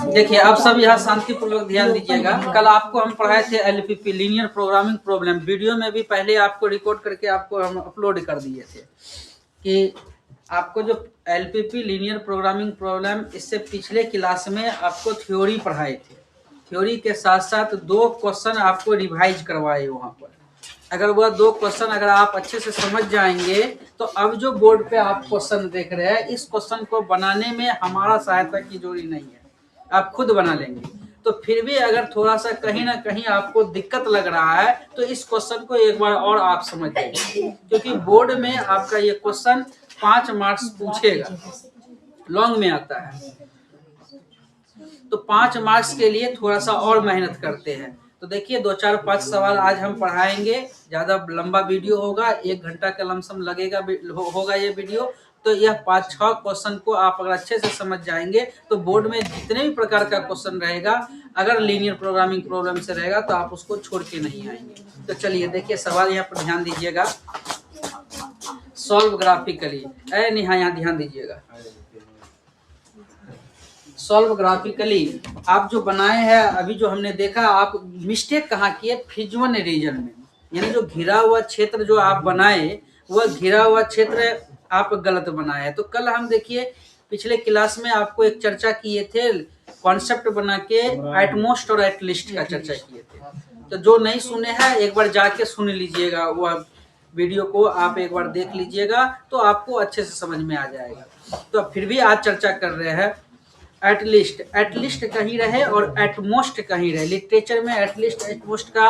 देखिए आप सब यहाँ शांतिपूर्वक ध्यान दीजिएगा। कल आपको हम पढ़ाए थे LPP linear programming problem, video में भी पहले आपको रिकॉर्ड करके आपको हम अपलोड कर दिए थे कि आपको जो एलपीपी लीनियर प्रोग्रामिंग प्रॉब्लम, इससे पिछले क्लास में आपको थ्योरी पढ़ाए थे। थ्योरी के साथ साथ 2 क्वेश्चन आपको रिवाइज करवाए वहाँ पर। अगर वह 2 क्वेश्चन अगर आप अच्छे से समझ जाएंगे तो अब जो बोर्ड पे आप क्वेश्चन देख रहे हैं, इस क्वेश्चन को बनाने में हमारा सहायता की जरूरी नहीं है, आप खुद बना लेंगे। तो फिर भी अगर थोड़ा सा कहीं ना कहीं आपको दिक्कत लग रहा है तो इस क्वेश्चन को एक बार और आप समझ लीजिए, क्योंकि बोर्ड में आपका ये क्वेश्चन 5 मार्क्स पूछेगा, लॉन्ग में आता है। तो 5 मार्क्स के लिए थोड़ा सा और मेहनत करते हैं। तो देखिए 2, 4, 5 सवाल आज हम पढ़ाएंगे। ज़्यादा लंबा वीडियो होगा, 1 घंटा का लमसम लगेगा होगा ये वीडियो। तो यह 5-6 क्वेश्चन को आप अगर अच्छे से समझ जाएंगे तो बोर्ड में जितने भी प्रकार का क्वेश्चन रहेगा, अगर लीनियर प्रोग्रामिंग प्रॉब्लम से रहेगा तो आप उसको छोड़ के नहीं आएंगे। तो चलिए देखिए सवाल यहाँ पर ध्यान दीजिएगा। सॉल्व ग्राफिकली, यहाँ ध्यान दीजिएगा। सॉल्व ग्राफिकली आप जो बनाए हैं, अभी जो हमने देखा, आप मिस्टेक कहाँ किए, फिजवन रीजन में, यानी जो घिरा हुआ क्षेत्र जो आप बनाए, वह घिरा हुआ क्षेत्र आप गलत बनाए। तो कल हम देखिए पिछले क्लास में आपको एक चर्चा किए थे, कॉन्सेप्ट बना के एटमोस्ट और एटलिस्ट का चर्चा किए थे। तो जो नहीं सुने हैं एक बार जाके सुन लीजिएगा, वह वीडियो को आप एक बार देख लीजिएगा तो आपको अच्छे से समझ में आ जाएगा। तो फिर भी आज चर्चा कर रहे हैं एटलिस्ट कहीं रहे और एटमोस्ट कहीं रहे। लिटरेचर में एटलिस्ट एटमोस्ट का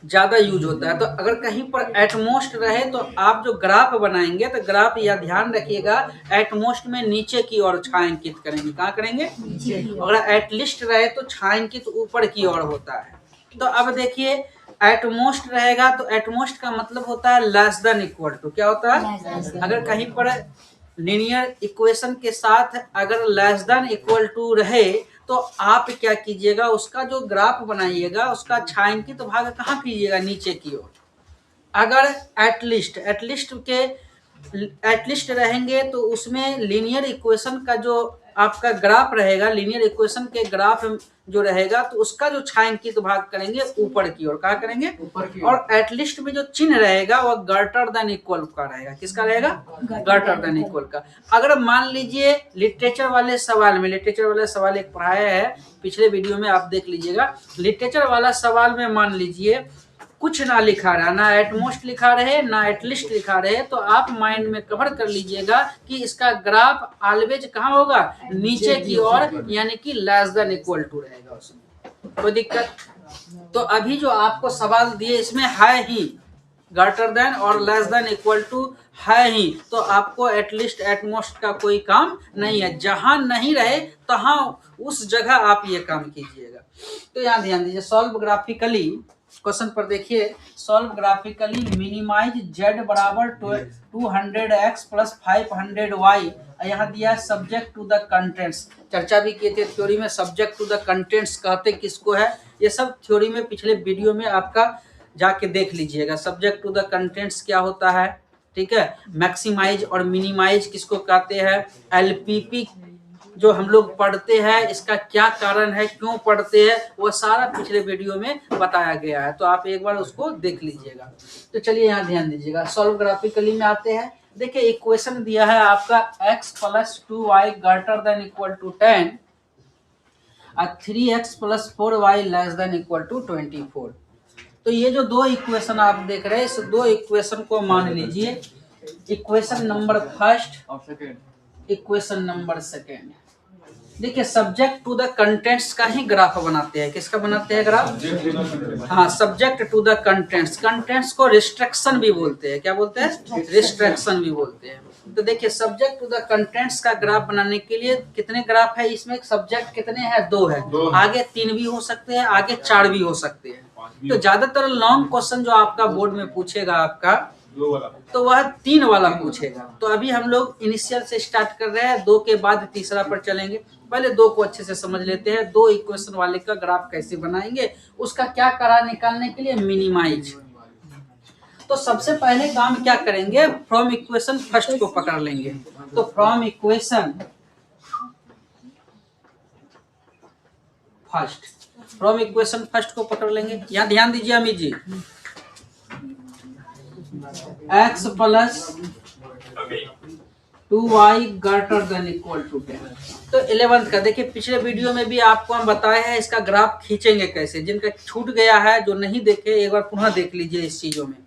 ज्यादा यूज होता है। तो अगर कहीं पर एटमोस्ट रहे तो आप जो ग्राफ बनाएंगे तो ग्राफ यह ध्यान रखिएगा, एटमोस्ट में नीचे की ओर छायांकित करेंगे। कहाँ करेंगे? अगर एटलिस्ट रहे तो छायांकित ऊपर की ओर होता है। तो अब देखिए एटमोस्ट रहेगा तो एटमोस्ट का मतलब होता है लेस देन इक्वल टू। क्या होता है? अगर कहीं पर लीनियर इक्वेशन के साथ अगर लेस देन इक्वल टू रहे तो आप क्या कीजिएगा, उसका जो ग्राफ बनाइएगा उसका छायांकित भाग कहाँ कीजिएगा? नीचे की ओर। अगर एटलिस्ट रहेंगे तो उसमें लीनियर इक्वेशन का जो आपका ग्राफ रहेगा, लीनियर इक्वेशन के ग्राफ जो रहेगा तो उसका जो छायांकित भाग करेंगे ऊपर की ओर। कहा करेंगे? ऊपर की ओर। और एटलिस्ट में जो चिन्ह रहेगा वह ग्रेटर देन इक्वल का रहेगा। किसका रहेगा? ग्रेटर देन इक्वल का। अगर मान लीजिए लिटरेचर वाले सवाल एक पढ़ाया है पिछले वीडियो में, आप देख लीजिएगा। लिटरेचर वाला सवाल में मान लीजिए कुछ ना लिखा रहा, ना एटमोस्ट लिखा रहे ना एटलिस्ट लिखा रहे, तो आप माइंड में कवर कर लीजिएगा कि इसका ग्राफ ऑलवेज कहाँ होगा? नीचे की ओर, यानी कि लेस देन इक्वल टू रहेगा उसमें। कोई दिक्कत? तो अभी जो आपको सवाल दिए इसमें है ही ग्रेटर देन और लेस देन इक्वल टू है ही, तो आपको एटलिस्ट एटमोस्ट का कोई काम नहीं है। जहां नहीं रहे तहां उस जगह आप ये काम कीजिएगा। तो यहाँ ध्यान दीजिए, सॉल्व ग्राफिकली क्वेश्चन पर देखिए। सॉल्व ग्राफिकली मिनिमाइज z बराबर 200x प्लस 500y। यहाँ दिया है सब्जेक्ट टू द कंटेंट्स। चर्चा भी किए थे थ्योरी में, सब्जेक्ट टू द कंटेंट्स कहते किसको है, ये सब थ्योरी में पिछले वीडियो में आपका जाके देख लीजिएगा। सब्जेक्ट टू द कंटेंट्स क्या होता है, ठीक है। मैक्सिमाइज और मिनिमाइज किसको कहते हैं, एलपीपी जो हम लोग पढ़ते हैं, इसका क्या कारण है, क्यों पढ़ते हैं, वो सारा पिछले वीडियो में बताया गया है। तो आप एक बार उसको देख लीजिएगा। तो चलिए यहाँ ध्यान दीजिएगा, सॉल्व ग्राफिकली में आते हैं। देखिए इक्वेशन दिया है आपका x plus 2y greater than equal to 10 और 3x plus 4y less than equal to 24। तो ये जो 2 इक्वेशन आप देख रहे हैं, इस 2 इक्वेशन को मान लीजिए इक्वेशन नंबर फर्स्ट और इक्वेशन नंबर सेकेंड। देखिए सब्जेक्ट टू द कंटेंट्स का ही ग्राफ बनाते हैं। किसका बनाते हैं ग्राफ? हाँ, subject to the contents. Contents को रिस्ट्रिक्शन भी बोलते हैं। क्या बोलते हैं? रिस्ट्रिक्शन भी बोलते हैं। तो देखिए सब्जेक्ट टू द कंटेंट्स का ग्राफ बनाने के लिए कितने ग्राफ है इसमें? सब्जेक्ट कितने हैं? 2 है। आगे 3 भी हो सकते हैं, आगे 4 भी हो सकते हैं। तो ज्यादातर लॉन्ग क्वेश्चन जो आपका बोर्ड में पूछेगा आपका, तो वह 3 वाला पूछेगा। तो अभी हम लोग इनिशियल से स्टार्ट कर रहे हैं, 2 के बाद तीसरा पर चलेंगे। पहले 2 को अच्छे से समझ लेते हैं। 2 इक्वेशन वाले का ग्राफ कैसे बनाएंगे, उसका क्या करा निकालने के लिए? मिनिमाइज। तो सबसे पहले काम क्या करेंगे, फ्रॉम इक्वेशन फर्स्ट को पकड़ लेंगे। तो फ्रॉम इक्वेशन फर्स्ट को पकड़ लेंगे। यहाँ ध्यान दीजिए Amit ji, x plus 2y greater than equal to 10। तो 11th का देखिए, पिछले वीडियो में भी आपको हम बताए हैं इसका ग्राफ खींचेंगे कैसे। जिनका छूट गया है, जो नहीं देखे, एक बार पुनः देख लीजिए इस चीजों में।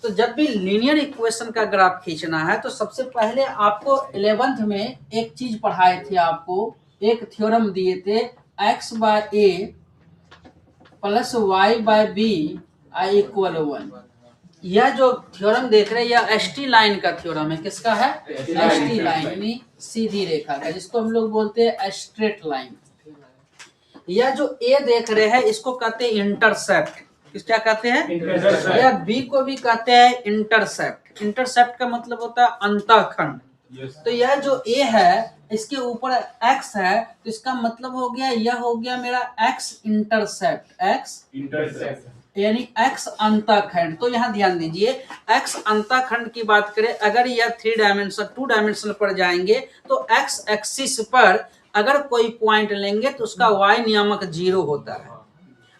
तो जब भी लीनियर इक्वेशन का ग्राफ खींचना है तो सबसे पहले आपको 11th में एक चीज पढ़ाए थे, आपको एक थ्योरम दिए थे, x by A plus y by B I equal 1। यह जो थ्योरम देख रहे हैं यह एसटी लाइन का थ्योरम है। किसका है? एसटी लाइन, यानी सीधी रेखा का, जिसको हम लोग बोलते हैं स्ट्रेट लाइन। यह जो ए देख रहे हैं इसको कहते हैं इंटरसेप्ट। किस क्या कहते हैं? या बी को भी कहते हैं इंटरसेप्ट। इंटरसेप्ट का मतलब होता है अंतःखंड। तो यह जो ए है इसके ऊपर एक्स है, तो इसका मतलब हो गया, यह हो गया मेरा एक्स इंटरसेप्ट, एक्स इंटरसेप्ट यानी एक्स अंतःखंड। तो यहाँ ध्यान दीजिए, एक्स अंतःखंड की बात करें, अगर यह 2 डायमेंशन पर जाएंगे तो एक्स एक्सिस पर अगर कोई पॉइंट लेंगे तो उसका वाई नियामक 0 होता है।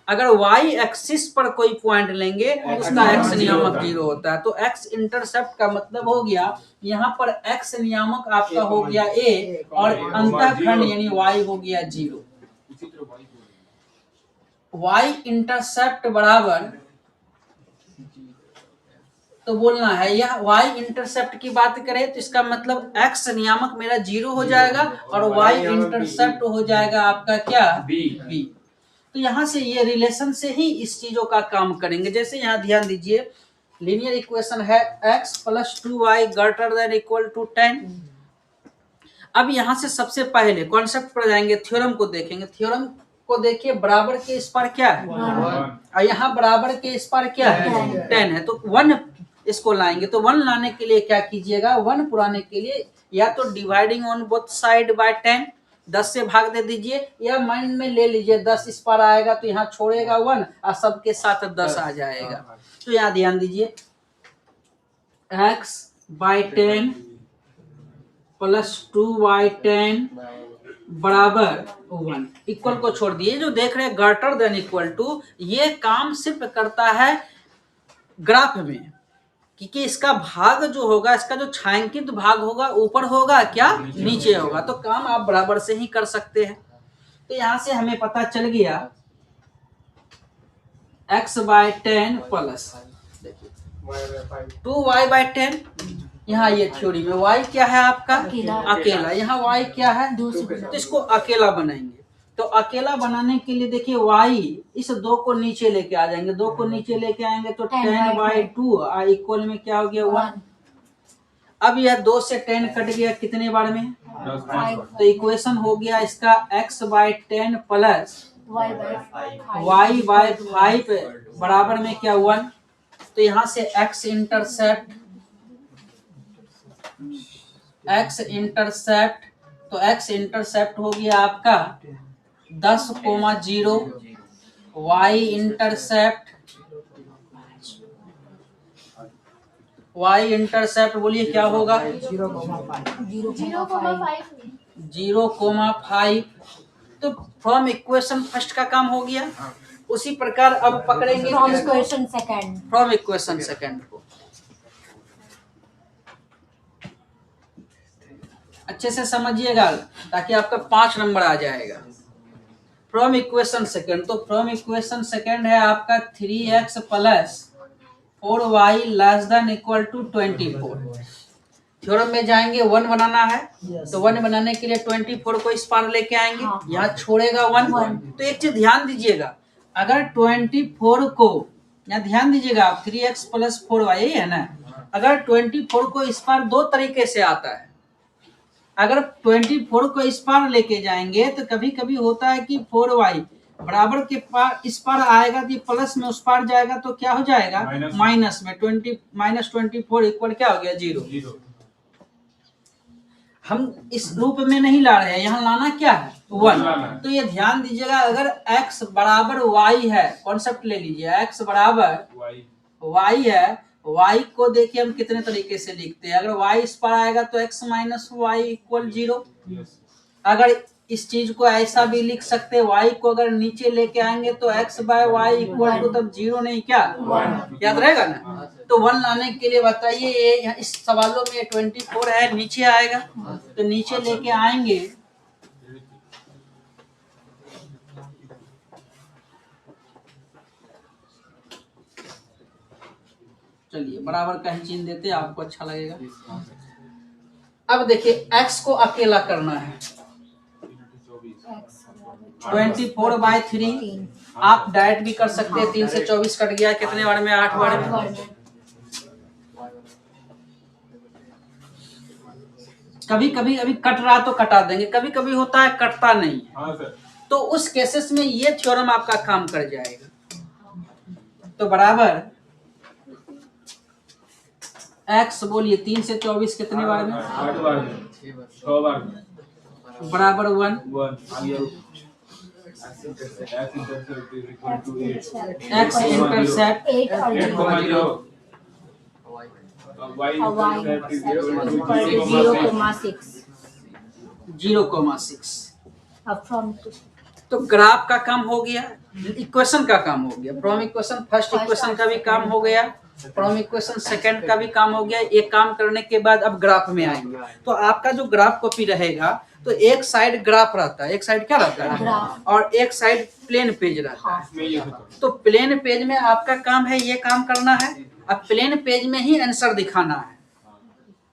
अगर वाई एक्सिस पर कोई पॉइंट लेंगे तो उसका एक्स नियामक 0 होता है। तो एक्स इंटरसेप्ट का मतलब हो गया, यहाँ पर एक्स नियामक आपका हो गया ए और अंतःखंड यानी वाई हो गया 0। वाई इंटरसेप्ट बराबर, तो बोलना है यह वाई इंटरसेप्ट की बात करें तो इसका मतलब एक्स नियामक मेरा 0 हो जाएगा और वाई इंटरसेप्ट हो जाएगा आपका क्या? बी। तो यहाँ से ये रिलेशन से ही इस चीजों का काम करेंगे। जैसे यहाँ ध्यान दीजिए, लीनियर इक्वेशन है x plus 2y greater than equal to 10। अब यहाँ से सबसे पहले कॉन्सेप्ट पर जाएंगे, थ्योरम को देखेंगे। थ्योरम को देखिए, बराबर के इस पर क्या है? और यहाँ बराबर के इस पर क्या है? 10 है। तो 1 इसको लाएंगे। तो 1 लाने के लिए क्या कीजिएगा, 1 पुराने के लिए या तो dividing on both side by 10, 10 से भाग दे दीजिए, या माइंड में ले लीजिए 10 इस पर आएगा तो यहाँ छोड़ेगा 1 और सबके साथ 10 आ जाएगा। तो यहाँ ध्यान दीजिए, x बाय 10 प्लस 2y10 बराबर 1। इक्वल को छोड़ दिए, जो देख रहे हैं ग्रेटर देन इक्वल टू, ये काम सिर्फ करता है ग्राफ में, क्योंकि इसका भाग जो होगा, इसका जो छायांकित भाग होगा ऊपर होगा क्या? नीचे होगा। तो काम आप बराबर से ही कर सकते हैं। तो यहां से हमें पता चल गया x by 10 plus 2y bye 10। यहाँ ये थ्योरी में y क्या है आपका? अकेला। यहाँ y क्या है? तो इसको अकेला बनाएंगे। तो अकेला बनाने के लिए देखिए, y इस 2 को नीचे लेके आ जाएंगे, 2 को नीचे लेके आएंगे तो 10 बाई 2 इक्वल में क्या हो गया? 1। अब यह 2 से 10 कट गया, कितने बार में? 5। तो इक्वेशन हो गया इसका x by 10 plus y by 5 बराबर में क्या? 1। तो यहाँ से x इंटरसेप्ट, तो x इंटरसेप्ट हो गया आपका 10,0, y इंटरसेप्ट बोलिए क्या होगा? 0,5। तो फ्रॉम इक्वेशन फर्स्ट का काम हो गया। उसी प्रकार अब पकड़ेंगे फ्रॉम इक्वेशन सेकंड को। अच्छे से समझिएगा ताकि आपका 5 नंबर आ जाएगा। फ्रॉम इक्वेशन सेकंड, तो फ्रॉम इक्वेशन सेकंड है आपका 3x plus 4y less than equal to 24। Theorem में जाएंगे, 1 बनाना है। तो 1 बनाने के लिए 24 को इस पार लेके आएंगे, यहाँ छोड़ेगा 1। तो एक चीज ध्यान दीजिएगा, अगर 24 को, यहाँ ध्यान दीजिएगा आप, 3x प्लस 4y यही है ना। अगर 24 को इस पार 2 तरीके से आता है। अगर 24 को इस पार लेके जाएंगे तो कभी कभी होता है कि 4y बराबर के पार इस पार आएगा तो प्लस में उस पार जाएगा तो क्या हो जाएगा? माइनस में। 24 इक्वल क्या हो गया? 0। हम इस रूप में नहीं ला रहे हैं, यहाँ लाना क्या है? 1। तो ये ध्यान दीजिएगा, अगर x बराबर y है, कॉन्सेप्ट ले लीजिए, x बराबर y है y को देखिए हम कितने तरीके से लिखते हैं। अगर y इस पर आएगा तो x माइनस वाई इक्वल 0। अगर इस चीज को ऐसा भी लिख सकते हैं, y को अगर नीचे लेके आएंगे तो x by Y equal to तब 0 नहीं क्या याद रहेगा ना। तो 1 लाने के लिए बताइए, ये इस सवालों में 24 है, नीचे आएगा तो नीचे लेके आएंगे चलिए बराबर का ही चिन्ह देते हैं, आपको अच्छा लगेगा। अब देखिए x को अकेला करना है 24/3। आप डायरेक्ट भी कर सकते हैं, 3 से 24 कट गया, कितने बार में 8 बार में। कभी कभी अभी कट रहा तो कटा देंगे, कभी कभी होता है कटता नहीं है, तो उस केसेस में ये थ्योरम आपका काम कर जाएगा। तो बराबर x बोलिए 3 से 24 कितने बार में 8 बार में 6 बार में बराबर 1 x इंटरसेप्ट 0,6। तो ग्राफ का काम हो गया, इक्वेशन का काम हो गया, फ्रॉम इक्वेशन फर्स्ट इक्वेशन का भी काम हो गया, फ्रॉम इक्वेशन सेकंड का भी काम हो गया। एक काम करने के बाद अब ग्राफ में आएंगे। तो आपका जो ग्राफ कॉपी रहेगा तो एक साइड ग्राफ रहता है, एक साइड क्या रहता है और एक साइड प्लेन पेज रहता है। तो प्लेन पेज में आपका काम है ये काम करना है, अब प्लेन पेज में ही आंसर दिखाना है,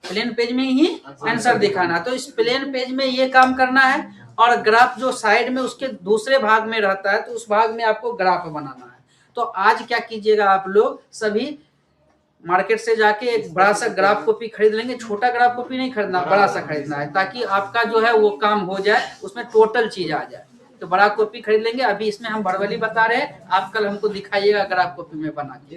प्लेन पेज में ही आंसर दिखाना है। तो इस प्लेन पेज में ये काम करना है और ग्राफ जो साइड में उसके दूसरे भाग में रहता है तो उस भाग में आपको ग्राफ बनाना है। तो आज क्या कीजिएगा, आप लोग सभी मार्केट से जाके एक बड़ा सा ग्राफ कॉपी खरीद लेंगे। छोटा ग्राफ कॉपी नहीं खरीदना, बड़ा सा खरीदना है, ताकि आपका जो है वो काम हो जाए, उसमें टोटल चीज आ जाए। तो बड़ा कॉपी खरीद लेंगे। अभी इसमें हम वर्बली बता रहे हैं, आप कल हमको दिखाइएगा ग्राफ कॉपी में बना के।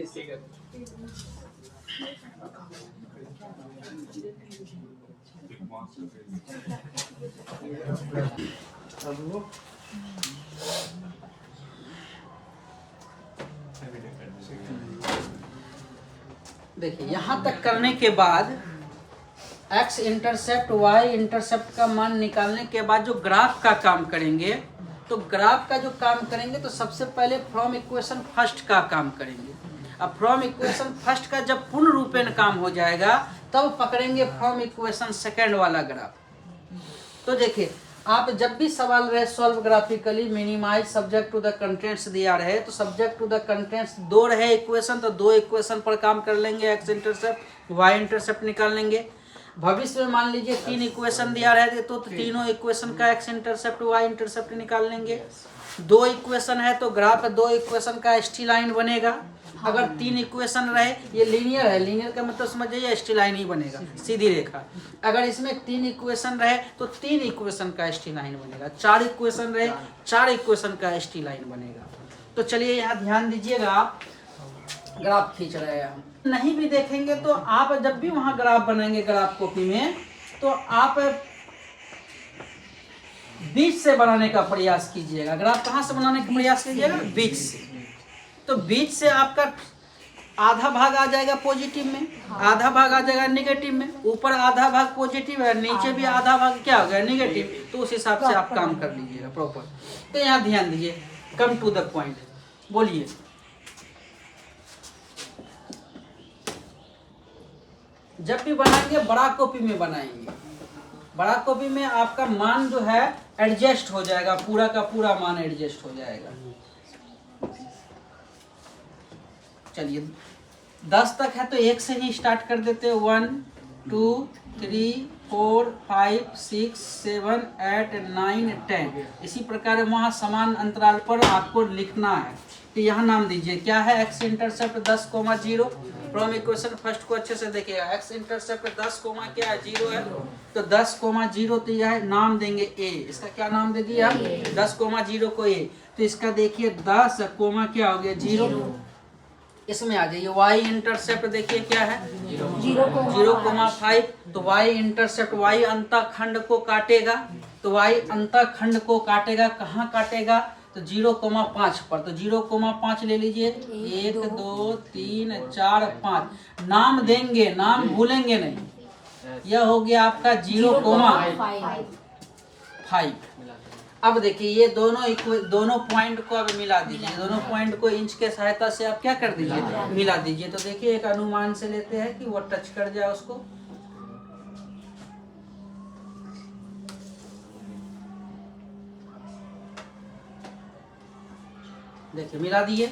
देखिए यहाँ तक करने के बाद x इंटरसेप्ट y इंटरसेप्ट का मान निकालने के बाद जो ग्राफ का काम करेंगे, तो ग्राफ का जो काम करेंगे तो सबसे पहले फ्रॉम इक्वेशन फर्स्ट का काम करेंगे। अब फ्रॉम इक्वेशन फर्स्ट का जब पूर्ण रूपेण काम हो जाएगा तब पकड़ेंगे फ्रॉम इक्वेशन सेकंड वाला ग्राफ। तो देखिए आप जब भी सवाल रहे solve graphically minimize subject to the contents दिया रहे, तो सब्जेक्ट टू द कंटेंट्स 2 रहे इक्वेशन, तो 2 इक्वेशन पर काम कर लेंगे, x इंटरसेप्ट y इंटरसेप्ट निकाल लेंगे। भविष्य में मान लीजिए 3 इक्वेशन दिया रहे तो तीनों इक्वेशन का x इंटरसेप्ट y इंटरसेप्ट निकाल लेंगे। 2 इक्वेशन है तो ग्राफ 2 इक्वेशन का स्टी लाइन बनेगा। अगर 3 इक्वेशन रहे, ये लीनियर है, लीनियर का मतलब समझ जाइए स्टी लाइन ही बनेगा, सीधी रेखा। अगर इसमें 3 इक्वेशन रहे तो 3 इक्वेशन का स्टी लाइन बनेगा। 4 इक्वेशन रहे 4 इक्वेशन का स्टी लाइन बनेगा। तो चलिए यहाँ ध्यान दीजिएगा, आप ग्राफ खींच रहे हैं, हम नहीं भी देखेंगे तो आप जब भी वहां ग्राफ बनाएंगे ग्राफ कॉपी में, तो आप बीच से बनाने का प्रयास कीजिएगा। ग्राफ कहाँ से बनाने का प्रयास कीजिएगा? बीच से। तो बीच से आपका आधा भाग आ जाएगा पॉजिटिव में, आधा भाग आ जाएगा नेगेटिव में, ऊपर आधा भाग पॉजिटिव है, नीचे भी आधा भाग क्या हो गया नेगेटिव। तो उस हिसाब से आप काम कर लीजिएगा प्रॉपर। तो यहाँ ध्यान दीजिए, कम टू द पॉइंट, बोलिए। जब भी बनाएंगे बड़ा कॉपी में बनाएंगे, बड़ा कॉपी में आपका मान जो है एडजस्ट हो जाएगा, पूरा का पूरा मान एडजस्ट हो जाएगा। चलिए 10 तक है तो 1 से ही स्टार्ट कर देते हैं। 1 2 3 4 5 6 7 8 9 10। इसी प्रकार वहाँ समान अंतराल पर आपको लिखना है। तो यहाँ नाम दीजिए क्या है, x intercept 10,0 from equation first को अच्छे से देखिएगा। x इंटरसेप्ट 10, क्या है 0 है, तो 10,0 तो यह है, नाम देंगे a। इसका क्या नाम दे दिया, 10,0 को a। तो इसका देखिए 10, क्या हो गया 0। इसमें आ जाइए y इंटरसेप्ट देखिए क्या है 0,5। तो y इंटरसेप्ट y अंतःखंड को काटेगा, तो y अंतःखंड को काटेगा, कहाँ काटेगा, तो 0,5 पर, तो 0,5 ले लीजिए। 1 2 3 4 5 नाम देंगे, नाम भूलेंगे नहीं। यह हो गया आपका 0,5। अब देखिए ये दोनों पॉइंट को अब मिला दीजिए, दोनों पॉइंट को इंच के सहायता से आप क्या कर दीजिए, मिला दीजिए। तो देखिए एक अनुमान से लेते हैं कि वो टच कर जाए उसको। देखिए मिला दिए।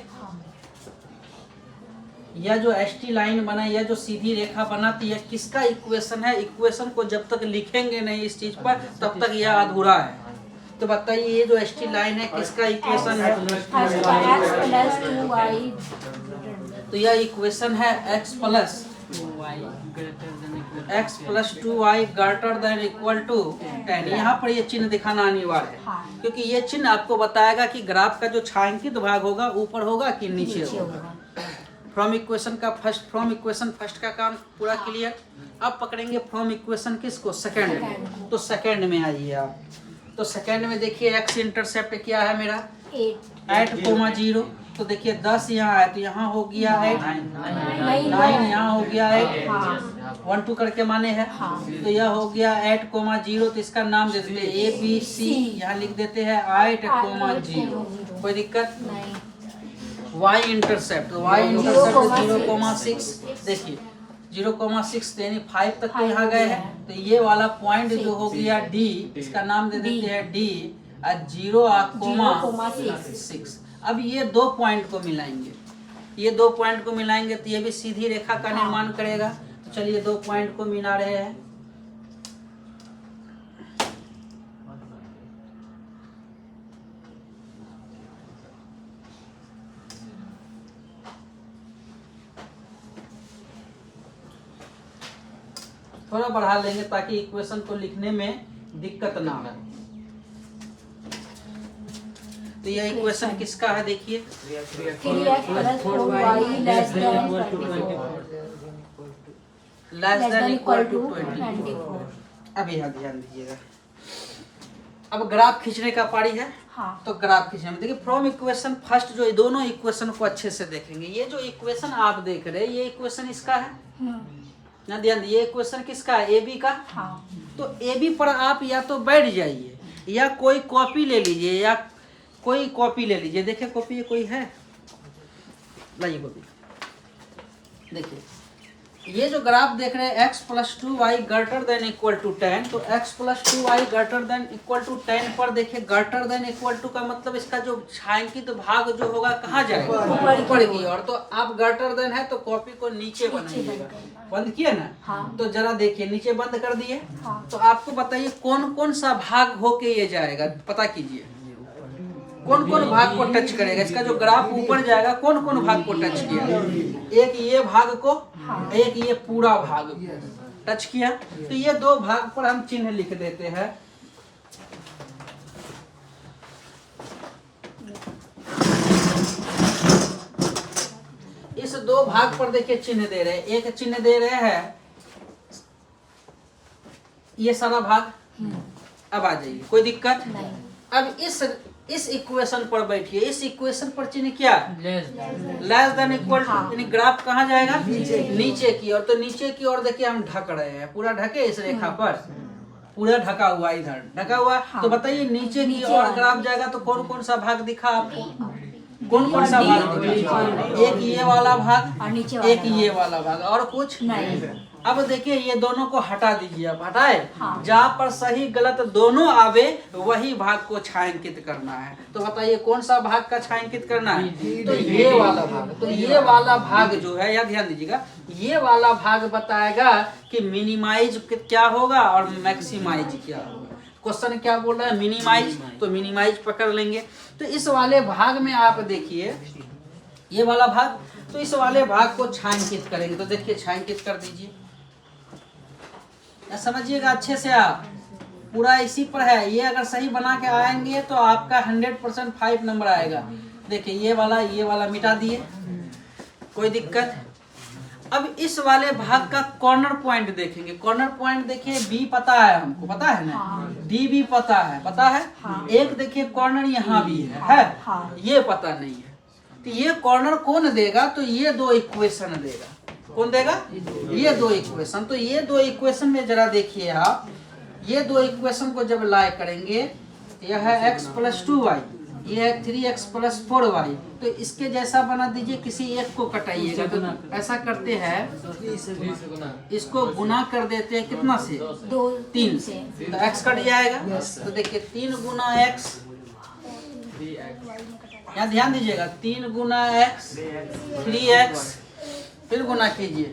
यह जो एसटी लाइन बना, यह जो सीधी रेखा बना, तो यह किसका इक्वेशन है? इक्वेशन को जब तक लिखेंगे नहीं इस चीज पर तब तक यह अधूरा है। तो बताइए ये जो एसटी लाइन है किसका इक्वेशन है? तो यह इक्वेशन है x plus 2y greater than equal to 10। यहाँ पर ये चिन्ह दिखाना अनिवार्य है, क्योंकि ये चिन्ह आपको बताएगा कि ग्राफ का जो छायांकित भाग होगा ऊपर होगा कि नीचे होगा। फ्रॉम इक्वेशन फर्स्ट का काम पूरा क्लियर। अब पकड़ेंगे फ्रॉम इक्वेशन किसको? सेकंड। तो सेकंड में आइए आप। तो सेकंड में देखिए एक्स इंटरसेप्ट क्या है मेरा? 8,0। तो देखिए 10 यहाँ है तो यहाँ हो गया 8, 9 यहाँ हो गया 8, 1 2 करके माने हैं। तो यह हो गया 8,0। तो इसका नाम दे देते हैं ABC, यहाँ लिख देते हैं 8,0। कोई दिक्कत? y intercept 0,6। देखिए 0,6 यानी 5 तक तो यहाँ गए हैं। तो ये वाला पॉइंट जो हो गया D, इसका नाम दे देते हैं D, 0,6। अब ये दो पॉइंट को मिलाएंगे, ये दो पॉइंट को मिलाएंगे तो ये भी सीधी रेखा का निर्माण करेगा। तो चलिए दो पॉइंट को मिला रहे हैं। थोड़ा बढ़ा लेंगे ताकि इक्वेशन को लिखने में दिक्कत ना हो। तो यह इक्वेशन किसका है? देखिए 3x + 4y less than equal to 24। अब यहाँ ध्यान दीजिएगा। अब ग्राफ खींचने का पारी है। तो ग्राफ खींचने में देखिए फ्रॉम इक्वेशन फर्स्ट जो दोनों इक्वेशन को अच्छे से देखेंगे। ये जो इक्वेशन आप देख रहे हैं ये इक्वेशन इसका है ना, ध्यान दीजिए। ये इक्वेशन किसका है? ए बी का। तो ए बी पर आप या तो बैठ जाइए या कोई कॉपी ले लीजिए, या कोई कॉपी ले लीजिए। देखिए कॉपी ये कोई है, लाइए कॉपी। देखिए ये जो ग्राफ देख रहे हैं x + 2y greater than equal to 10। तो x + 2y greater than equal to 10 पर देखिए ग्रेटर देन इक्वल टू का मतलब इसका जो छायांकित भाग जो होगा कहाँ जाएगा? ऊपर की ओर। तो आप ग्रेटर देन है तो कॉपी को नीचे बनाइएगा। बंद किया ना? तो जरा देखिए नीचे बंद कर दिए। तो आपको बताइए कौन कौन सा भाग होके ये जाएगा, पता कीजिए कौन कौन भाग को टच करेगा। इसका जो ग्राफ ऊपर जाएगा कौन कौन भाग को टच किया? एक ये भाग को, एक ये पूरा भाग टच किया। तो ये दो भाग पर हम चिन्ह लिख देते हैं। इस दो भाग पर देखिए चिन्ह दे रहे हैं। एक चिन्ह दे रहे हैं ये सारा भाग। अब आ जाइए, कोई दिक्कत? अब इस इक्वेशन पर बैठिए। इस इक्वेशन पर चिन्ह क्या? लेस देन इक्वल टू, यानी ग्राफ कहाँ जाएगा? नीचे की ओर। तो नीचे की ओर देखिए हम ढक रहे हैं, पूरा ढके इस रेखा पर, पूरा ढका हुआ, इधर ढका हुआ। तो बताइए नीचे की ओर ग्राफ जाएगा तो कौन कौन सा भाग दिखा आपको? कौन कौन सा भाग दिखा? एक ये वाला भाग, एक ये वाला भाग, और कुछ नहीं। अब देखिए ये दोनों को हटा दीजिए। अब हटाए, जहाँ पर सही गलत दोनों आवे वही भाग को छायांकित करना है। तो बताइए कौन सा भाग का छायांकित करना है? तो ये वाला भाग। तो ये वाला भाग जो है, या ध्यान दीजिएगा, ये वाला भाग बताएगा कि मिनिमाइज क्या होगा और मैक्सिमाइज क्या होगा। क्वेश्चन क्या बोल रहा है? मिनिमाइज। तो मिनिमाइज पकड़ लेंगे। तो इस वाले भाग में आप देखिए ये वाला भाग, तो इस वाले भाग को छायांकित करेंगे। तो देखिए छायांकित कर दीजिए, समझिएगा अच्छे से। आप पूरा इसी पर है। ये अगर सही बना के आएंगे तो आपका 100% 5 नंबर आएगा। देखिए ये वाला मिटा दिए, कोई दिक्कत? अब इस वाले भाग का कॉर्नर पॉइंट देखेंगे। कॉर्नर पॉइंट देखिए बी पता है हमको, पता है ना, हाँ। डी भी पता है, पता है। हाँ। एक देखिए कॉर्नर यहाँ भी है, हाँ। ये पता नहीं है। तो ये कॉर्नर कौन देगा, तो ये दो इक्वेशन देगा। कौन देगा, ये दो इक्वेशन। तो ये दो इक्वेशन में जरा देखिए आप, ये दो इक्वेशन को जब लाई करेंगे, यह है x + 2y, ये है 3x + 4y। तो इसके जैसा बना दीजिए, किसी एक को कटाइएगा। तो ऐसा करते हैं, इसको गुना कर देते हैं कितना से, 3 से, तो x कट जाएगा। तो देखिए 3 गुना x, यहाँ ध्यान दीजिएगा, 3 गुना x 3x, फिर गुना कीजिए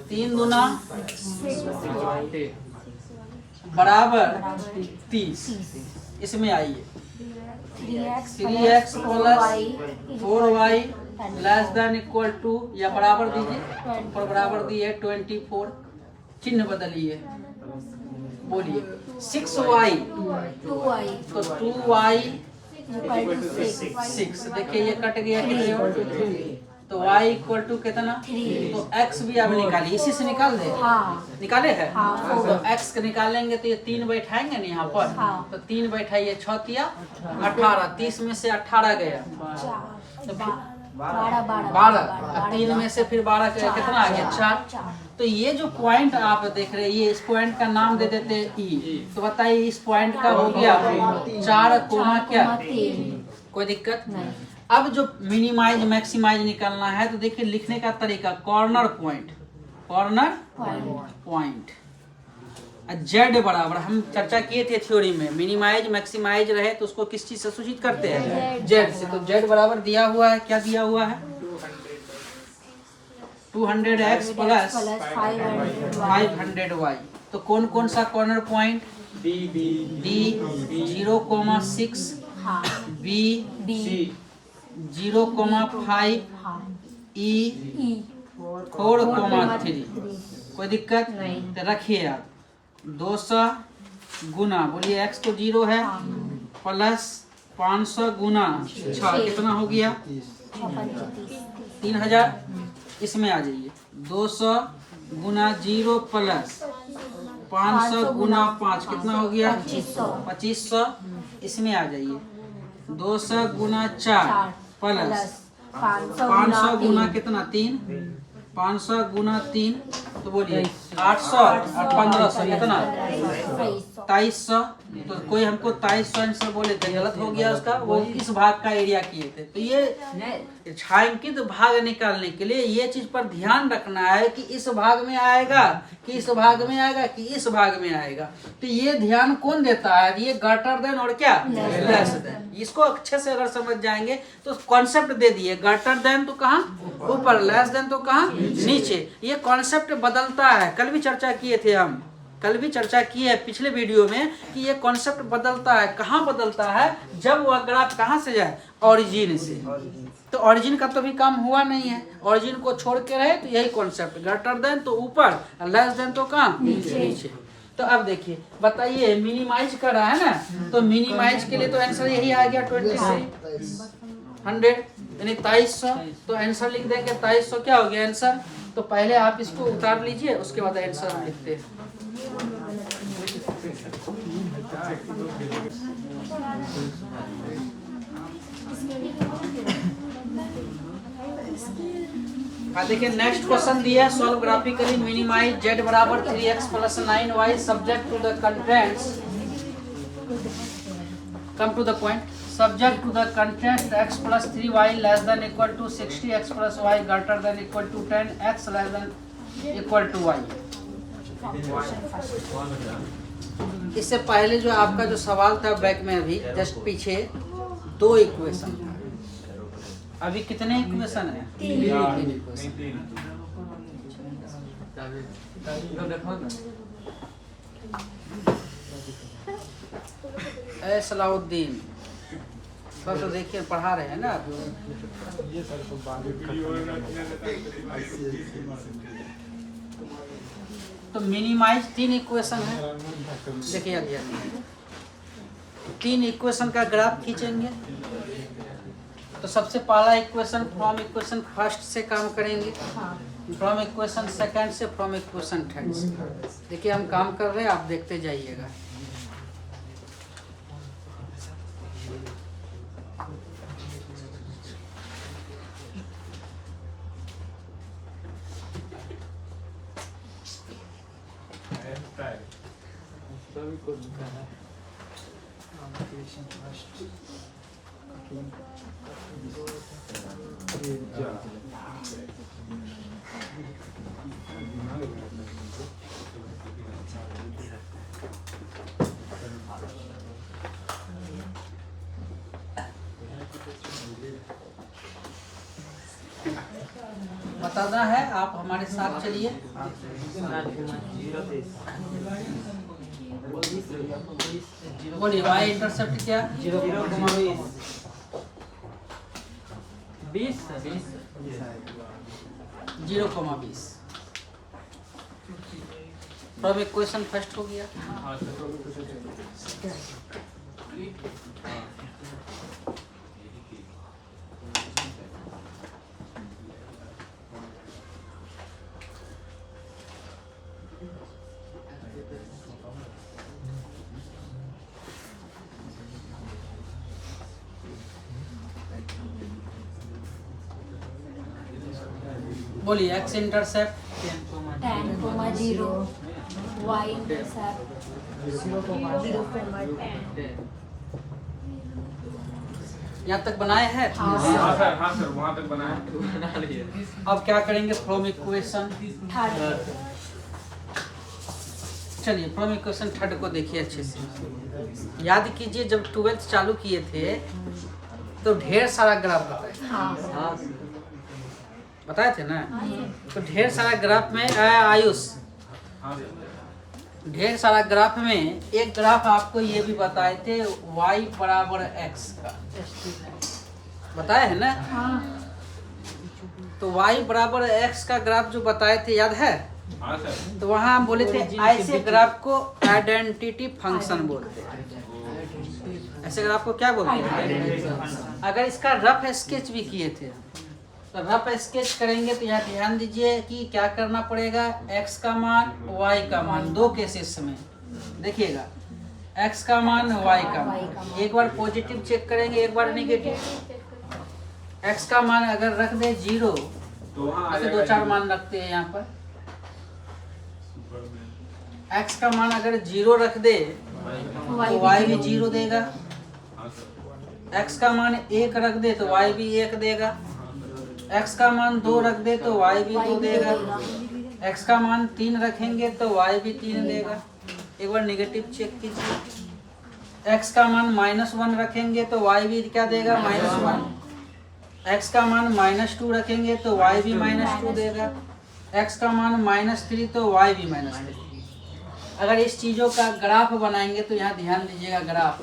3 गुना बराबर 30। इसमें आइए 3x + 4y ≤ या बराबर दीजिए, पर बराबर दिए 24, चिन्ह बदलिए, बोलिए 6y, 2y तो 2y = 6। 6। देखिए ये कट गया कितने, तो y = कितना, 3। तो x भी आप निकालिए, इसी से निकाल दे। हाँ। निकाले हैं। हाँ। तो x के निकालेंगे तो ये 3 बैठाएंगे ना यहाँ पर। हाँ। तो 3 बैठाइए, 6 तिया 18, 30 में से 18 गया, 12, 3 में से फिर 12 गया, कितना आ गया, 4। तो ये जो पॉइंट आप देख रहे हैं, ये इस पॉइंट का नाम दे देते हैं ई। तो बताइए इस पॉइंट का हो गया 4 कोमा क्या, कोई दिक्कत नहीं। अब जो मिनिमाइज मैक्सिमाइज निकालना है, तो देखिए लिखने का तरीका, corner point, corner point Z बराबर, हम चर्चा किए थे थ्योरी में, मिनिमाइज मैक्सिमाइज रहे तो उसको किस चीज से सूचित करते हैं, जेड से। तो जेड बराबर दिया हुआ है, क्या दिया हुआ है, 200x + 500y। तो कौन कौन सा कॉर्नर पॉइंट, डी 0,6, बी 0,5, ई 4,3। कोई दिक्कत नहीं। तो रखिए आप 200 गुना, बोलिए x तो 0 है, प्लस 500 गुना 6, कितना हो गया 3000। इसमें आ जाइए 200 गुना 0 प्लस 500 गुना 5, कितना हो गया 2500। इसमें आ जाइए 200 गुना 4 प्लस 500 गुना कितना 3, 500 गुना 3, तो बोलिए 800 और 1500 कितना 2300। तो कोई हमको 2300 आंसर बोले थे, गलत हो गया उसका, वो इस भाग का एरिया किए थे। तो ये छायांकित भाग निकालने के लिए ये चीज पर ध्यान रखना है कि इस भाग में आएगा कि इस भाग में आएगा कि इस भाग में आएगा। तो ये ध्यान कौन देता है, ये ग्रेटर देन और क्या लेस देन। इसको अच्छे से अगर समझ जाएंगे तो कॉन्सेप्ट दे दिए, ग्रेटर देन तो कहाँ ऊपर, लेस देन तो कहाँ नीचे। ये कॉन्सेप्ट बदलता है, कल भी चर्चा किए थे हम, कल भी चर्चा की है पिछले वीडियो में कि ये कॉन्सेप्ट बदलता है। कहाँ बदलता है, जब वह ग्राफ कहाँ से जाए, ओरिजिन से। तो ओरिजिन का तो भी काम हुआ नहीं है, ओरिजिन को छोड़ के रहे तो यही कॉन्सेप्ट, ग्रेटर देन तो ऊपर, लेस देन तो कहाँ नीचे। तो अब देखिए बताइए, मिनिमाइज कर रहा है ना, तो मिनिमाइज के लिए तो आंसर यही आ गया 2300 यानी 2300। तो आंसर लिख देंगे 2300, क्या हो गया आंसर। तो पहले आप इसको उतार लीजिए, उसके बाद आंसर लिखते हैं। देखिए नेक्स्ट क्वेश्चन दिया है, सॉल्व ग्राफिकली मिनिमाइज z बराबर 3x + 9y subject to the contents, come to the point, subject to the content x + 3y ≤ 60x + y ≥ 10x ≤ y। इससे पहले जो आपका जो सवाल था बैक में, अभी जस्ट पीछे 2 इक्वेशन, अभी कितने इक्वेशन है, 3 इक्वेशन। सलाउद्दीन सर तो देखिए पढ़ा रहे हैं ना आप। तो मिनिमाइज 3 इक्वेशन है, देखिए अभी 3 इक्वेशन का ग्राफ खींचेंगे। तो सबसे पहला इक्वेशन फ्रॉम इक्वेशन फर्स्ट से काम करेंगे। फ्रॉम इक्वेशन सेकंड से फ्रॉम इक्वेशन थर्ड से। देखिए हम काम कर रहे हैं, आप देखते जाइएगा। बताना है, आप हमारे साथ चलिए। बोलिए वाई इंटरसेप्ट क्या? 0,20 फ्रॉम इक्वेशन फर्स्ट हो गया। बोलिए एक्स इंटरसेप्ट 10,0, y intercept 0,10. यहाँ तक बनाए हैं। हाँ सर वहाँ तक बना लिए। अब क्या करेंगे? फ्रॉम इक्वेशन थर्ड चलिए फ्रॉम इक्वेशन थर्ड को देखिए अच्छे से। याद कीजिए जब 12th चालू किए थे तो ढेर सारा ग्राफ बताए थे ना। तो ढेर सारा ग्राफ में आयुष, ढेर सारा ग्राफ में एक ग्राफ आपको ये भी बताए थे y बराबर x का, बताए है ना। तो y बराबर x का ग्राफ जो बताए थे याद है। तो वहाँ हम बोले थे ऐसे ग्राफ को आइडेंटिटी फंक्शन बोलते हैं। ऐसे ग्राफ को क्या बोलते हैं? अगर इसका रफ स्केच भी किए थे तो रफ स्केच करेंगे तो यहाँ ध्यान दीजिए कि क्या करना पड़ेगा। x का मान y का मान, दो केसेस में देखिएगा, x का मान y का मान। एक बार पॉजिटिव चेक करेंगे, एक बार नेगेटिव। x का मान अगर रख दे 0 तो ऐसे 2-4 मान रखते हैं यहाँ पर। x का मान अगर 0 रख दे तो y भी 0 देगा। x का मान 1 रख दे तो y भी 1 देगा। x का मान 2 रख दे तो y भी 2 देगा। x का मान 3 रखेंगे तो y भी 3 देगा। एक बार नेगेटिव चेक कीजिए। x का मान -1 रखेंगे तो y भी क्या देगा? -1। x का मान -2 रखेंगे तो y भी -2 देगा। x का मान -3 तो y भी -3। अगर इस चीज़ों का ग्राफ बनाएंगे तो यहाँ ध्यान दीजिएगा, ग्राफ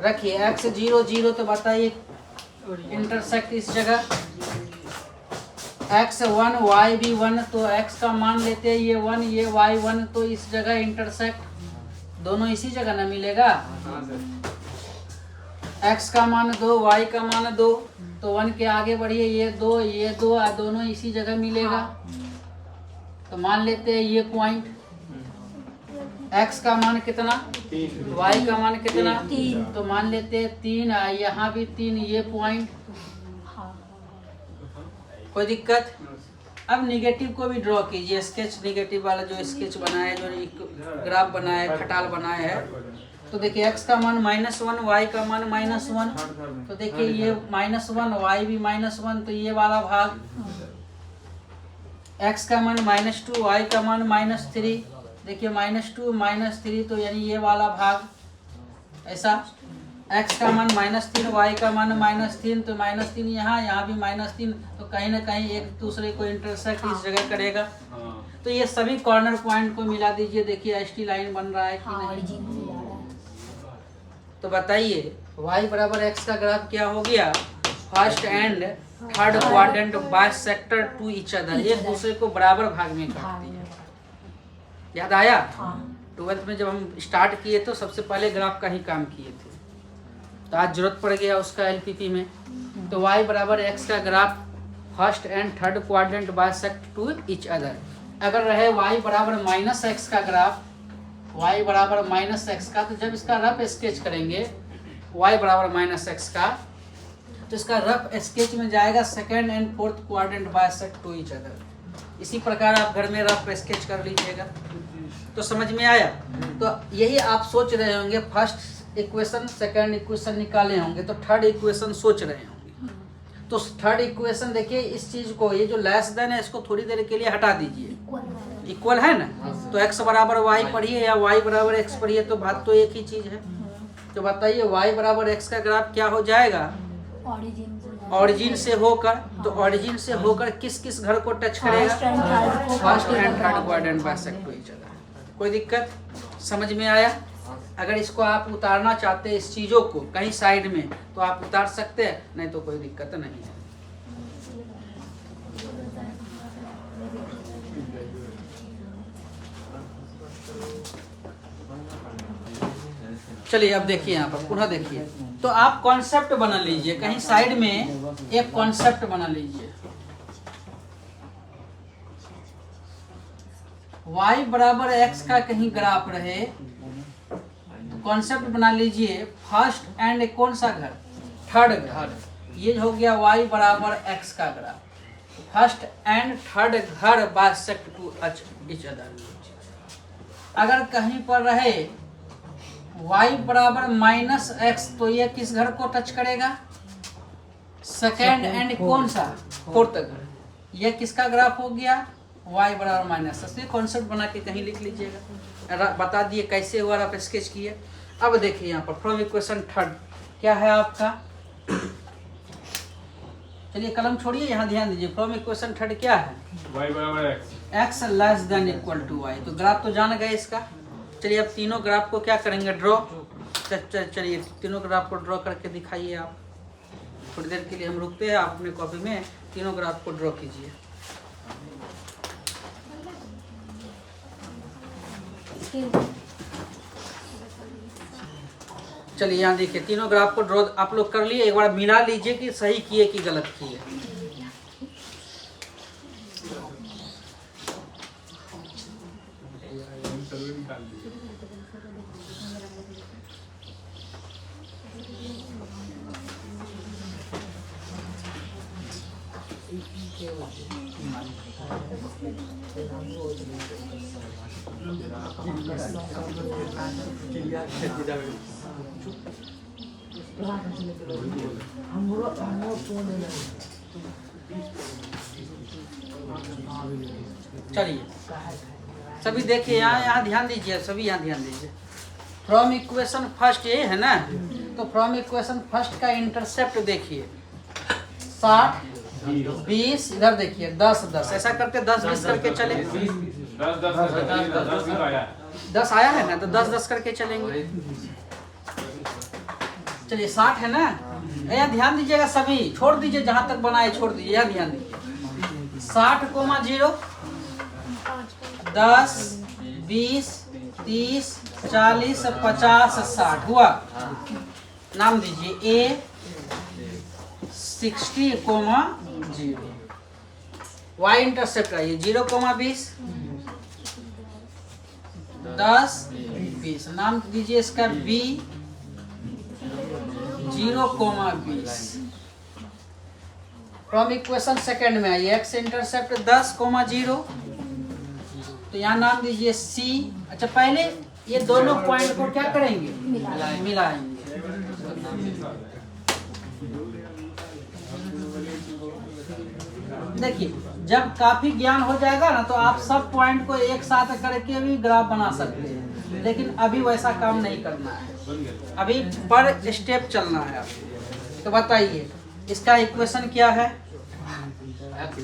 रखिए x 0 0 तो बताइए इंटरसेक्ट इस जगह। x 1 y भी 1 तो x का मान लेते हैं ये 1, ये y 1 तो इस जगह इंटरसेक्ट दोनों इसी जगह ना मिलेगा। x का मान 2 y का मान 2 तो 1 के आगे बढ़िए, ये 2 ये 2 दोनों इसी जगह मिलेगा। तो मान लेते हैं ये पॉइंट। x का मान कितना? y का मान कितना? 3 तो मान लेते हैं 3, यहाँ भी 3, ये पॉइंट। कोई दिक्कत? अब निगेटिव को भी ड्रॉ कीजिए, स्केच निगेटिव वाला जो स्केच बनाया है, जो ग्राफ बनाया है, खटाल बनाया है। तो देखिए x का मान -1, y का मान -1 तो देखिए ये -1 y भी -1 तो ये वाला भाग। x का मान -2 y का मान -3 देखिए -2 -3 तो यानी ये वाला भाग। ऐसा x का मान -3 y का मान -3 तो -3 यहाँ भी -3 तो कहीं ना कहीं एक दूसरे को इंटरसेक्ट इस जगह करेगा। तो ये सभी कॉर्नर पॉइंट को मिला दीजिए। देखिए एसटी लाइन बन रहा है कि नहीं। तो बताइए y बराबर x का ग्राफ क्या हो गया? First and third quadrant bisector to each other, एक दूसरे को बराबर भाग में काटते हैं। याद आया? 12th में जब हम स्टार्ट किए तो सबसे पहले ग्राफ का ही काम किए थे, तो आज जरूरत पड़ गया उसका एलपीपी में। तो y बराबर x का graph first and third quadrant bisect to each other. अगर रहे y बराबर माइनस एक्स का ग्राफ, y बराबर माइनस एक्स का, तो जब इसका रफ स्केच करेंगे y बराबर माइनस एक्स का, तो इसका रफ स्केच में जाएगा second and fourth quadrant bisect to each other. इसी प्रकार आप घर में रफ स्केच कर लीजिएगा। तो समझ में आया? तो यही आप सोच रहे होंगे, फर्स्ट इक्वेशन सेकेंड इक्वेशन निकाले होंगे, तो थर्ड इक्वेशन सोच रहे होंगे। तो थर्ड इक्वेशन देखिए, इस चीज को, ये जो लेस देन है इसको थोड़ी देर के लिए हटा दीजिए। इक्वल है ना, तो x बराबर y पढ़िए या y बराबर x पढ़िए, तो बात तो एक ही चीज है। तो बताइए y बराबर x का ग्राफ क्या हो जाएगा? ऑरिजिन से होकर। तो ऑरिजिन से होकर किस किस घर को टच करेगा? First and third quadrant bisect to each other. कोई दिक्कत? समझ में आया? अगर इसको आप उतारना चाहते हैं, इस चीज़ों को कहीं साइड में, तो आप उतार सकते हैं, नहीं तो कोई दिक्कत नहीं है। चलिए अब देखिए, यहाँ पर पुनः देखिए। तो आप कॉन्सेप्ट बना लीजिए, कहीं साइड में एक कॉन्सेप्ट बना लीजिए। y बराबर x का कहीं ग्राफ रहे, कॉन्सेप्ट बना लीजिए फर्स्ट एंड कौन सा घर? थर्ड घर। ये हो गया y बराबर x का ग्राफ। फर्स्ट एंड थर्ड घर बाइसेक्ट टू ईच अदर। अगर कहीं पर रहे y बराबर माइनस एक्स, तो ये किस घर को टच करेगा? सेकेंड एंड कौन सा? फोर्थ घर। ये किसका ग्राफ हो गया? y बराबर माइनस एक्स। ये कॉन्सेप्ट बना के कहीं लिख लीजिएगा। बता दिए कैसे हुआ, आप स्केच किए। अब देखिए यहाँ पर फ्रॉम इक्वेशन थर्ड क्या है आपका? चलिए कलम छोड़िए, यहाँ ध्यान दीजिए। फ्रॉम इक्वेशन थर्ड क्या है? y बराबर x less than equal to y। तो ग्राफ तो जान गए इसका। चलिए अब तीनों ग्राफ को क्या करेंगे? ड्रॉ। चलिए तीनों ग्राफ को ड्रॉ करके दिखाइए आप। थोड़ी देर के लिए हम रुकते हैं, आप अपने कॉपी में तीनों ग्राफ को ड्रॉ कीजिए। चलिए यहाँ देखिए, तीनों ग्राफ को ड्रॉ आप लोग कर लिए। एक बार मिला लीजिए कि सही किए कि गलत किए। चलिए सभी देखिए, यहाँ ध्यान दीजिए, सभी यहाँ ध्यान दीजिए। फ्रॉम इक्वेशन फर्स्ट ये है ना, तो फ्रॉम इक्वेशन फर्स्ट का इंटरसेप्ट देखिए 60 20, इधर देखिए 10 10। ऐसा करके 10 20 करके चले। 10 आया है ना, तो 10 10 करके चलेंगे। चलिए 60 है ना, यहाँ ध्यान दीजिएगा, सभी छोड़ दीजिए, जहां तक बनाए छोड़ दीजिए। यहाँ ध्यान दीजिए 60, 0 10 20 30 40 50 60 हुआ। नाम दीजिए A 60, 0। y इंटरसेप्ट आइए 0, 20 10 20। नाम दीजिए इसका B 0, 20। फ्रॉम इक्वेशन सेकंड में आइए x इंटरसेप्ट 10, 0। तो यहाँ नाम दीजिए C। अच्छा पहले ये दोनों पॉइंट को क्या करेंगे? मिलाएंगे। देखिए जब काफी ज्ञान हो जाएगा ना, तो आप सब पॉइंट को एक साथ करके भी ग्राफ बना सकते हैं, लेकिन अभी वैसा काम नहीं करना है, अभी पर स्टेप चलना है आपको। तो बताइए इसका इक्वेशन क्या है? x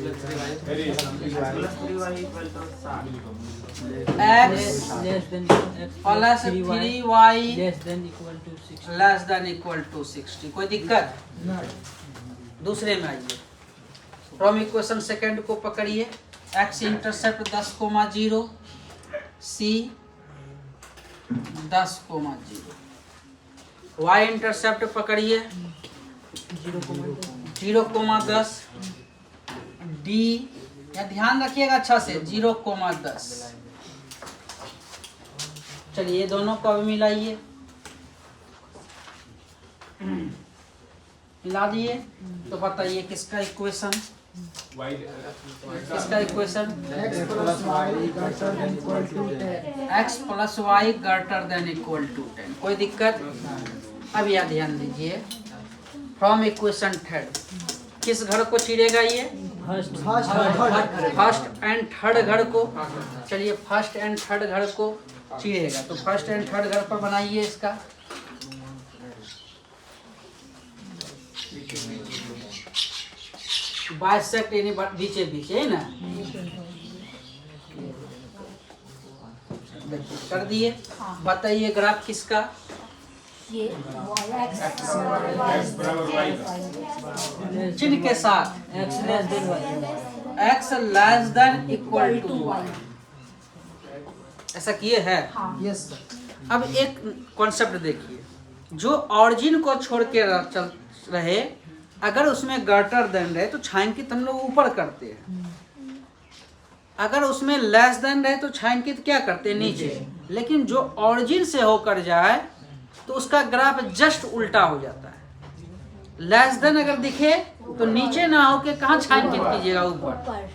plus 3y less than equal to 60। कोई दिक्कत? दूसरे में आइए, फ्रॉम इक्वेशन सेकंड को पकड़िए। x intercept 10, 0 c 10, 0। y intercept पकड़िए 0, 10 डी, या ध्यान रखिएगा अच्छा से, 0,10। चलिए ये दोनों को अभी मिलाइए, मिला दिए तो बताइए किसका इक्वेशन, किसका equation, x plus y greater than equal to 10। कोई दिक्कत? अब यह ध्यान दीजिए, फ्रॉम इक्वेशन थर्ड किस घर को चिड़ेगा ये, फर्स्ट एंड थर्ड घर को। चलिए फर्स्ट एंड थर्ड घर को चिड़ेगा, तो फर्स्ट एंड थर्ड घर पर बनाइए इसका। बाइसेक्ट यानी बीचे बीचे है ना, देखिए कर दिए। बताइए ग्राफ किसका, ये चिन्ह के साथ, x less than equal to y, ऐसा किए है। Yes sir. अब एक कॉन्सेप्ट देखिए, जो ऑरिजिन को छोड़ के चल रहे, अगर उसमें ग्रेटर देन रहे तो छायांकित हम लोग ऊपर करते हैं, अगर उसमें लेस देन रहे तो छायांकित क्या करते हैं, नीचे। लेकिन जो ऑरिजिन से होकर जाए तो उसका ग्राफ जस्ट उल्टा हो जाता है। लेस देन अगर दिखे तो नीचे ना हो के कहाँ छायांकित कीजिएगा, ऊपर।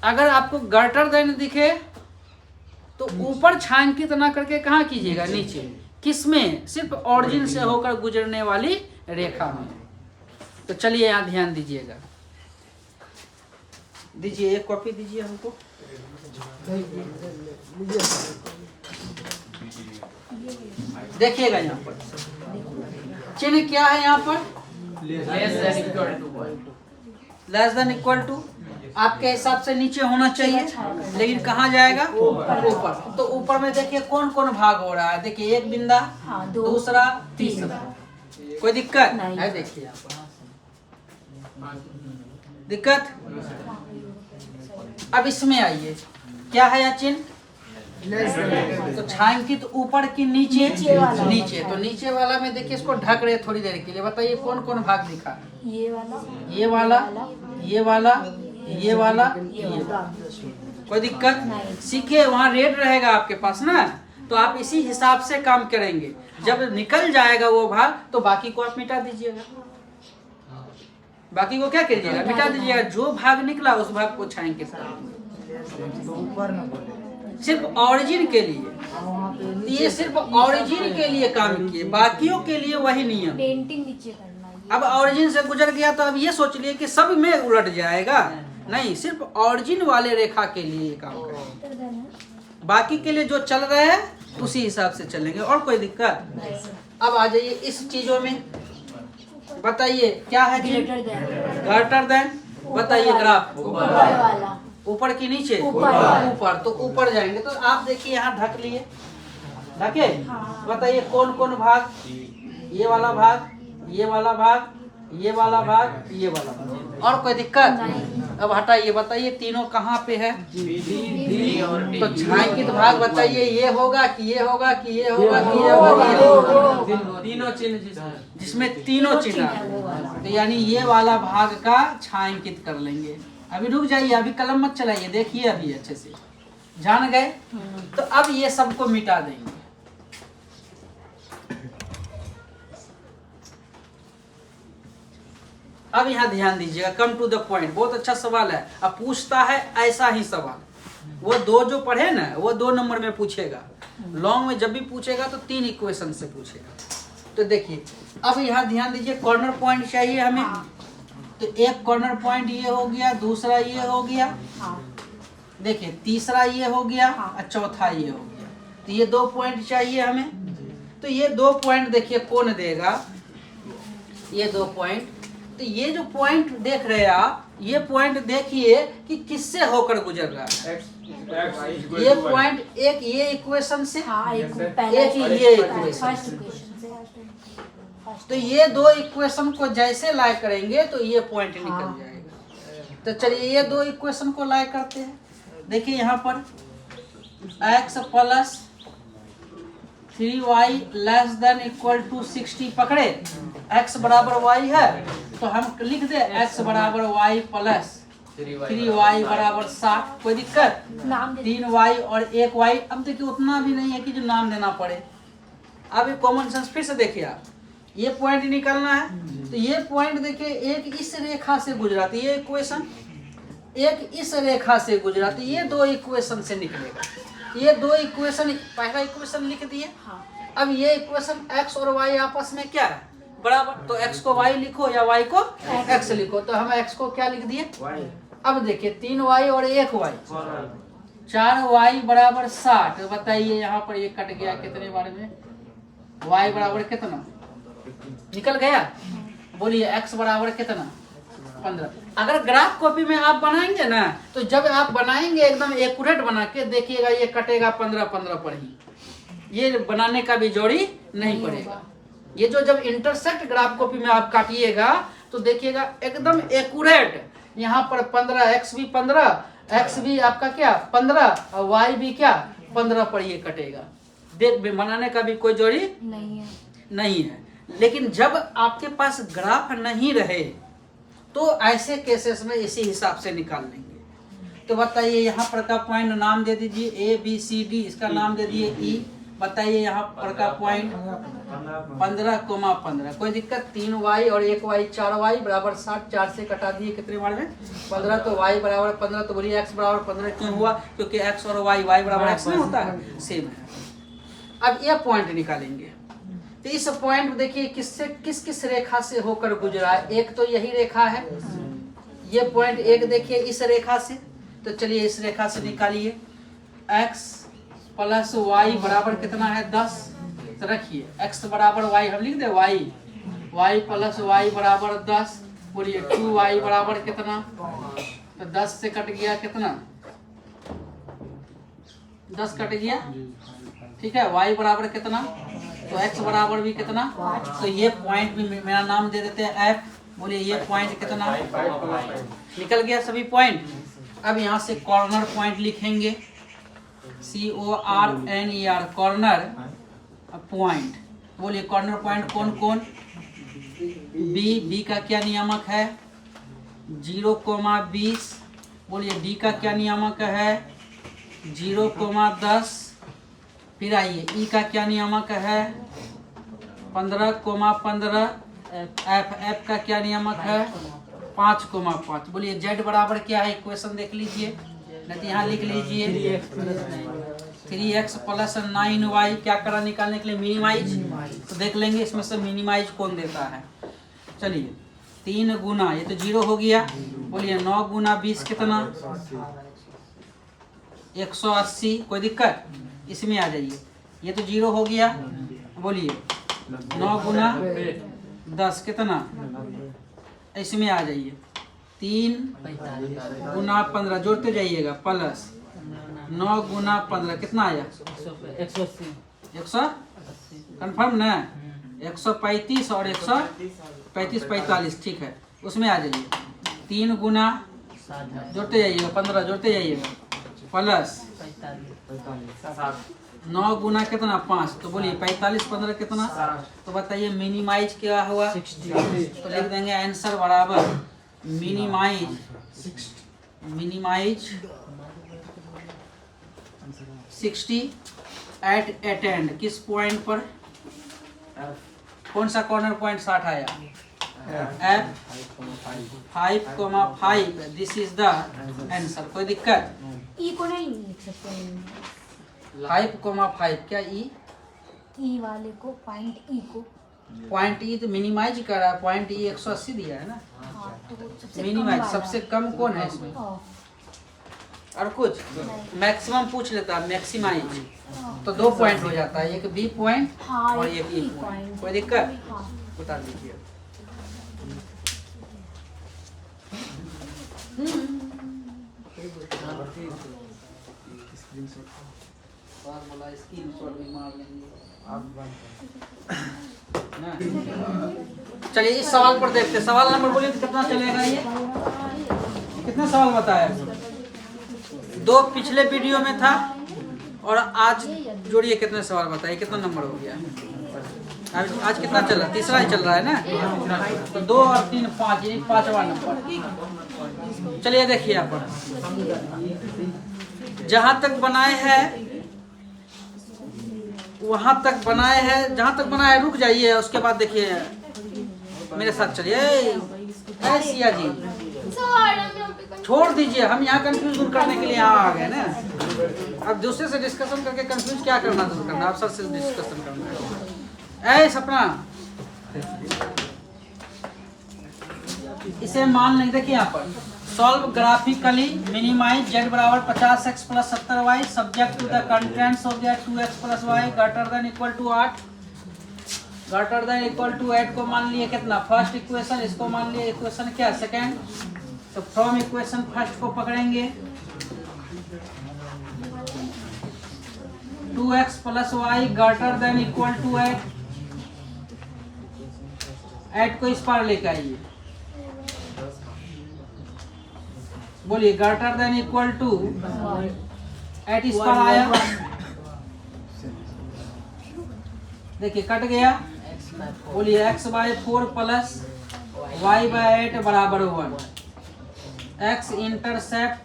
अगर आपको ग्रेटर देन दिखे तो ऊपर छायांकित ना करके कहाँ कीजिएगा, नीचे। किसमें? सिर्फ ऑरिजिन से होकर गुजरने वाली रेखा में। तो चलिए यहाँ ध्यान दीजिएगा, दीजिए एक कॉपी दीजिए हमको। देखिएगा यहाँ पर चिन्ह क्या है, यहाँ पर लेस देन इक्वल टू आपके हिसाब से नीचे होना चाहिए, लेकिन कहाँ जाएगा, ऊपर। तो ऊपर में देखिए कौन कौन भाग हो रहा है, देखिए एक बिंदा, दूसरा, तीसरा। कोई दिक्कत है? देखिए यहाँ पर दिक्कत। अब इसमें आइए, क्या है यह चिन्ह, तो छायांकित तो ऊपर की नीचे, नीचे। तो नीचे वाला में देखिए इसको ढक रहे थोड़ी देर के लिए। बताइए कौन कौन भाग दिखा, ये वाला, ये वाला, ये वाला, ये वाला, ये वाला। कोई दिक्कत? सीखे, वहाँ रेड रहेगा आपके पास ना, तो आप इसी हिसाब से काम करेंगे। जब निकल जाएगा वो भाग तो बाकी को आप मिटा दीजिएगा, बाकी को क्या करिएगा, मिटा दीजिएगा। जो भाग निकला उस भाग को छायांकित सिर्फ ऑरिजिन के लिए, ये सिर्फ ऑरिजिन के लिए काम किए, बाकियों के लिए वही नियम। पेंटिंग नीचे करना है। अब ऑरिजिन से गुजर गया तो अब ये सोच लिए कि सब में उलट जाएगा, नहीं, सिर्फ ऑरिजिन वाले रेखा के लिए ये काम करेंगे, बाकी के लिए जो चल रहे हैं उसी हिसाब से चलेंगे। और कोई दिक्कत? अब आ जाइए इस चीजों में, बताइए क्या है, ग्रेटर देन। बताइए ग्राफ, ऊपर की नीचे, ऊपर। तो ऊपर जाएंगे तो आप देखिए यहाँ ढक लिए, ढके। बताइए कौन कौन भाग, ये वाला भाग, ये वाला भाग, ये वाला भाग, ये वाला भाग। और कोई दिक्कत? अब हटाइए, बताइए तीनों कहाँ पे है, तो छायांकित भाग बताइए ये होगा कि ये होगा कि ये होगा कि ये होगा कि ये होगा, तीनों चिन्ह जिसमें तीनों चिन्ह, तो यानी ये वाला भाग का छायांकित कर लेंगे। अभी रुक जाइए, अभी कलम मत चलाइए, देखिए अभी अच्छे से जान गए। तो अब ये सबको मिटा देंगे। अब यहाँ ध्यान दीजिएगा, कम टू द पॉइंट। बहुत अच्छा सवाल है, अब पूछता है ऐसा ही सवाल। वो दो जो पढ़े ना, वो 2 नंबर में पूछेगा, लॉन्ग में जब भी पूछेगा तो 3 इक्वेशन से पूछेगा। तो देखिए अब यहाँ ध्यान दीजिए, कॉर्नर पॉइंट चाहिए हमें। तो एक कॉर्नर पॉइंट ये हो गया, दूसरा ये हो गया, देखिए तीसरा ये हो गया, और चौथा ये हो गया। तो ये 2 पॉइंट चाहिए हमें। तो ये 2 पॉइंट देखिए कौन देगा, ये 2 पॉइंट। तो ये जो पॉइंट देख रहे हैं आप, ये पॉइंट देखिए कि किससे होकर गुजर रहा है। ये पॉइंट एक ये इक्वेशन से, एक ये इक्वेशन। तो ये 2 इक्वेशन को जैसे लाए करेंगे तो ये पॉइंट निकल जाएगा। तो चलिए ये 2 इक्वेशन को लाए करते हैं। देखिए यहाँ पर x plus 3y less than equal to 60 पकड़े, x बराबर y है तो हम लिख दे x बराबर y प्लस 3y बराबर 60। कोई दिक्कत? नाम दे 3y और 1y। अब देखिए उतना भी नहीं है कि जो नाम देना पड़े। अब ये कॉमन सेंस फिर से देखिए आप, ये पॉइंट निकालना है तो ये पॉइंट देखिए एक इस रेखा से गुजरा तो ये इक्वेशन, एक इस रेखा से गुजरा तो ये दो इक्वेशन से निकलेगा। ये दो इक्वेशन, पहला इक्वेशन लिख दिए। हाँ अब ये इक्वेशन x और y आपस में क्या है? बराबर। तो x को y लिखो या y को x लिखो। तो हम x को क्या लिख दिए? अब देखिए 3y और 1y, 4y बराबर 60। तो बताइए यहाँ पर ये कट गया कितने बार में? y बराबर कितना निकल गया? बोलिए x बराबर कितना? 15। अगर ग्राफ कॉपी में आप बनाएंगे ना तो जब आप बनाएंगे एकदम एक्यूरेट बना के देखिएगा, ये कटेगा 15 पर ही, ये बनाने का भी जोड़ी नहीं पड़ेगा। ये जो जब इंटरसेक्ट ग्राफ कॉपी में आप काटिएगा तो देखिएगा एकदम एक्यूरेट। यहाँ पर 15, x भी 15, x भी आपका क्या 15 और y भी क्या 15 पर ये कटेगा। देख बनाने का भी कोई जोड़ी नहीं है। लेकिन जब आपके पास ग्राफ नहीं रहे तो ऐसे केसेस में इसी हिसाब से निकाल लेंगे। तो बताइए यहाँ पर का पॉइंट नाम दे दीजिए ABCD, इसका नाम दे दिए E। बताइए यहाँ पर का पॉइंट 15,15। कोई दिक्कत? 3y और 1y, 4y बराबर 60। 4 से कटा दिए कितने बार में? 15। तो y बराबर 15। तो बोलिए x बराबर 15 क्यों हुआ? क्योंकि x और y बराबर x नहीं होता है, सेम है। अब ये पॉइंट निकालेंगे तो इस पॉइंट देखिए किससे किस रेखा से होकर गुजरा है? एक तो यही रेखा है, ये पॉइंट एक देखिए इस रेखा से। तो चलिए इस रेखा से निकालिए। x प्लस y बराबर कितना है? 10। तो रखिए x बराबर y हम लिख दे y प्लस y बराबर 10। बोलिए 2y बराबर कितना? तो 10 से कट गया कितना? 10 कट गया, ठीक है। y बराबर कितना? तो x बराबर भी कितना? तो ये पॉइंट भी मेरा नाम दे देते हैं f। बोलिए ये पॉइंट कितना? निकल गया सभी पॉइंट। अब यहाँ से कॉर्नर पॉइंट लिखेंगे CORNER, कॉर्नर पॉइंट। बोलिए कॉर्नर पॉइंट कौन कौन? B का क्या नियामक है? 0,20। बोलिए D का क्या नियामक है? 0,10। फिर आइए E का क्या नियामक है? 15,15। F का क्या नियामक है? 5,5। बोलिए Z बराबर क्या है? इक्वेशन देख लीजिए, नहीं तो यहाँ लिख लीजिए 3x प्लस 9y। क्या करा निकालने के लिए? मिनिमाइज। तो देख लेंगे इसमें से मिनिमाइज कौन देता है। चलिए 3 गुना, ये तो 0 हो गया। बोलिए 9 गुना 20 कितना? 180। कोई दिक्कत? इसमें आ जाइए, ये तो 0 हो गया। बोलिए 9 गुना 10 कितना? इसमें आ जाइए 3 गुना 15, जोड़ते जाइएगा, प्लस 9 गुना 15 कितना आया? 100 कन्फर्म ना? 135 और 135, 45, ठीक है। उसमें आ जाइए 3 गुना, जोड़ते जाइएगा 15, जोड़ते जाइएगा, प्लस 9 गुना कितना? 5। तो बोलिए 45, 15 कितना? तो बताइए मिनिमाइज क्या हुआ? 60। तो लिख देंगे आंसर बराबर मिनिमाइज 60 एट एंड। किस पॉइंट पर? कौन सा कॉर्नर पॉइंट 60 आया? F5,5। This is the answer. कोई दिक्कत? ई को नहीं लिख सकते हैं? 5,5 क्या ई? ई वाले को पॉइंट ई को पॉइंट ई तो मिनिमाइज कर रहा है। पॉइंट ई 180 दिया है ना। हाँ, तो वो सबसे कम मिनिमाइज वाला। सबसे कम कौन है इसमें? हाँ, और कुछ मैक्सिमम पूछ लेता है, मैक्सिमाइज तो 2 पॉइंट हो जाता है, एक बी पॉइंट हाँ, और एक ई E पॉइंट। point। कोई दिक्कत? हाँ। बता दीजिए। चलिए इस सवाल पर देखते हैं। सवाल नंबर बोलिए तो कितना चलेगा? ये कितने सवाल बताया? 2 पिछले वीडियो में था और आज जोड़िए कितने सवाल बताए, कितना नंबर हो गया? आज कितना चल रहा है? तीसरा ही चल रहा है ना। तो 2 और 3 5, ये 5वां नंबर। चलिए देखिए यहाँ पर जहां तक बनाए हैं वहां तक बनाए हैं, जहां तक बनाए रुक जाइए, उसके बाद देखिए मेरे साथ चलिए। सिया जी छोड़ दीजिए, हम यहाँ कंफ्यूज दूर करने के लिए यहाँ आ गए ना। अब दूसरे से डिस्कशन करके कंफ्यूज क्या करना दूर करना, आप सर से डिस्कशन करना। ऐ सपना इसे मान लेंगे। देखिए यहाँ पर सॉल्व ग्राफिकली मिनिमाइज z बराबर 50x plus 70y subject to the contents हो गया 2x plus y greater than equal to 8 greater than equal to 8 को मान लिए कितना फर्स्ट इक्वेशन, इसको मान लिए इक्वेशन क्या सेकंड। तो फ्रॉम इक्वेशन फर्स्ट को पकड़ेंगे 2x plus y greater than equal to 8 को इस पार लेकर आइए। बोलिए ग्रेटर देन इक्वल टू 8 इस पर आया। देखिए कट गया। बोलिए x/4 प्लस y/8 बराबर 1। x intercept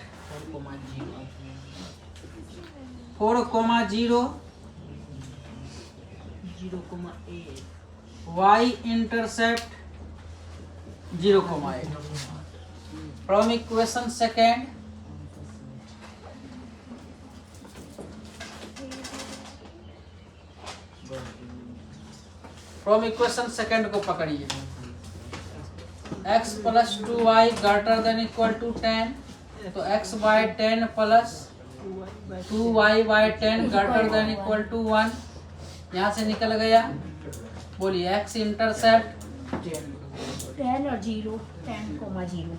4,0 y intercept 0,8 from equation second from equation second को पकड़िए x plus 2y greater than equal to 10 तो x/10 plus 2y/10 greater than equal to 1 यहाँ से निकल गया। बोलिए x इंटरसेप्ट 10 और 0 10,0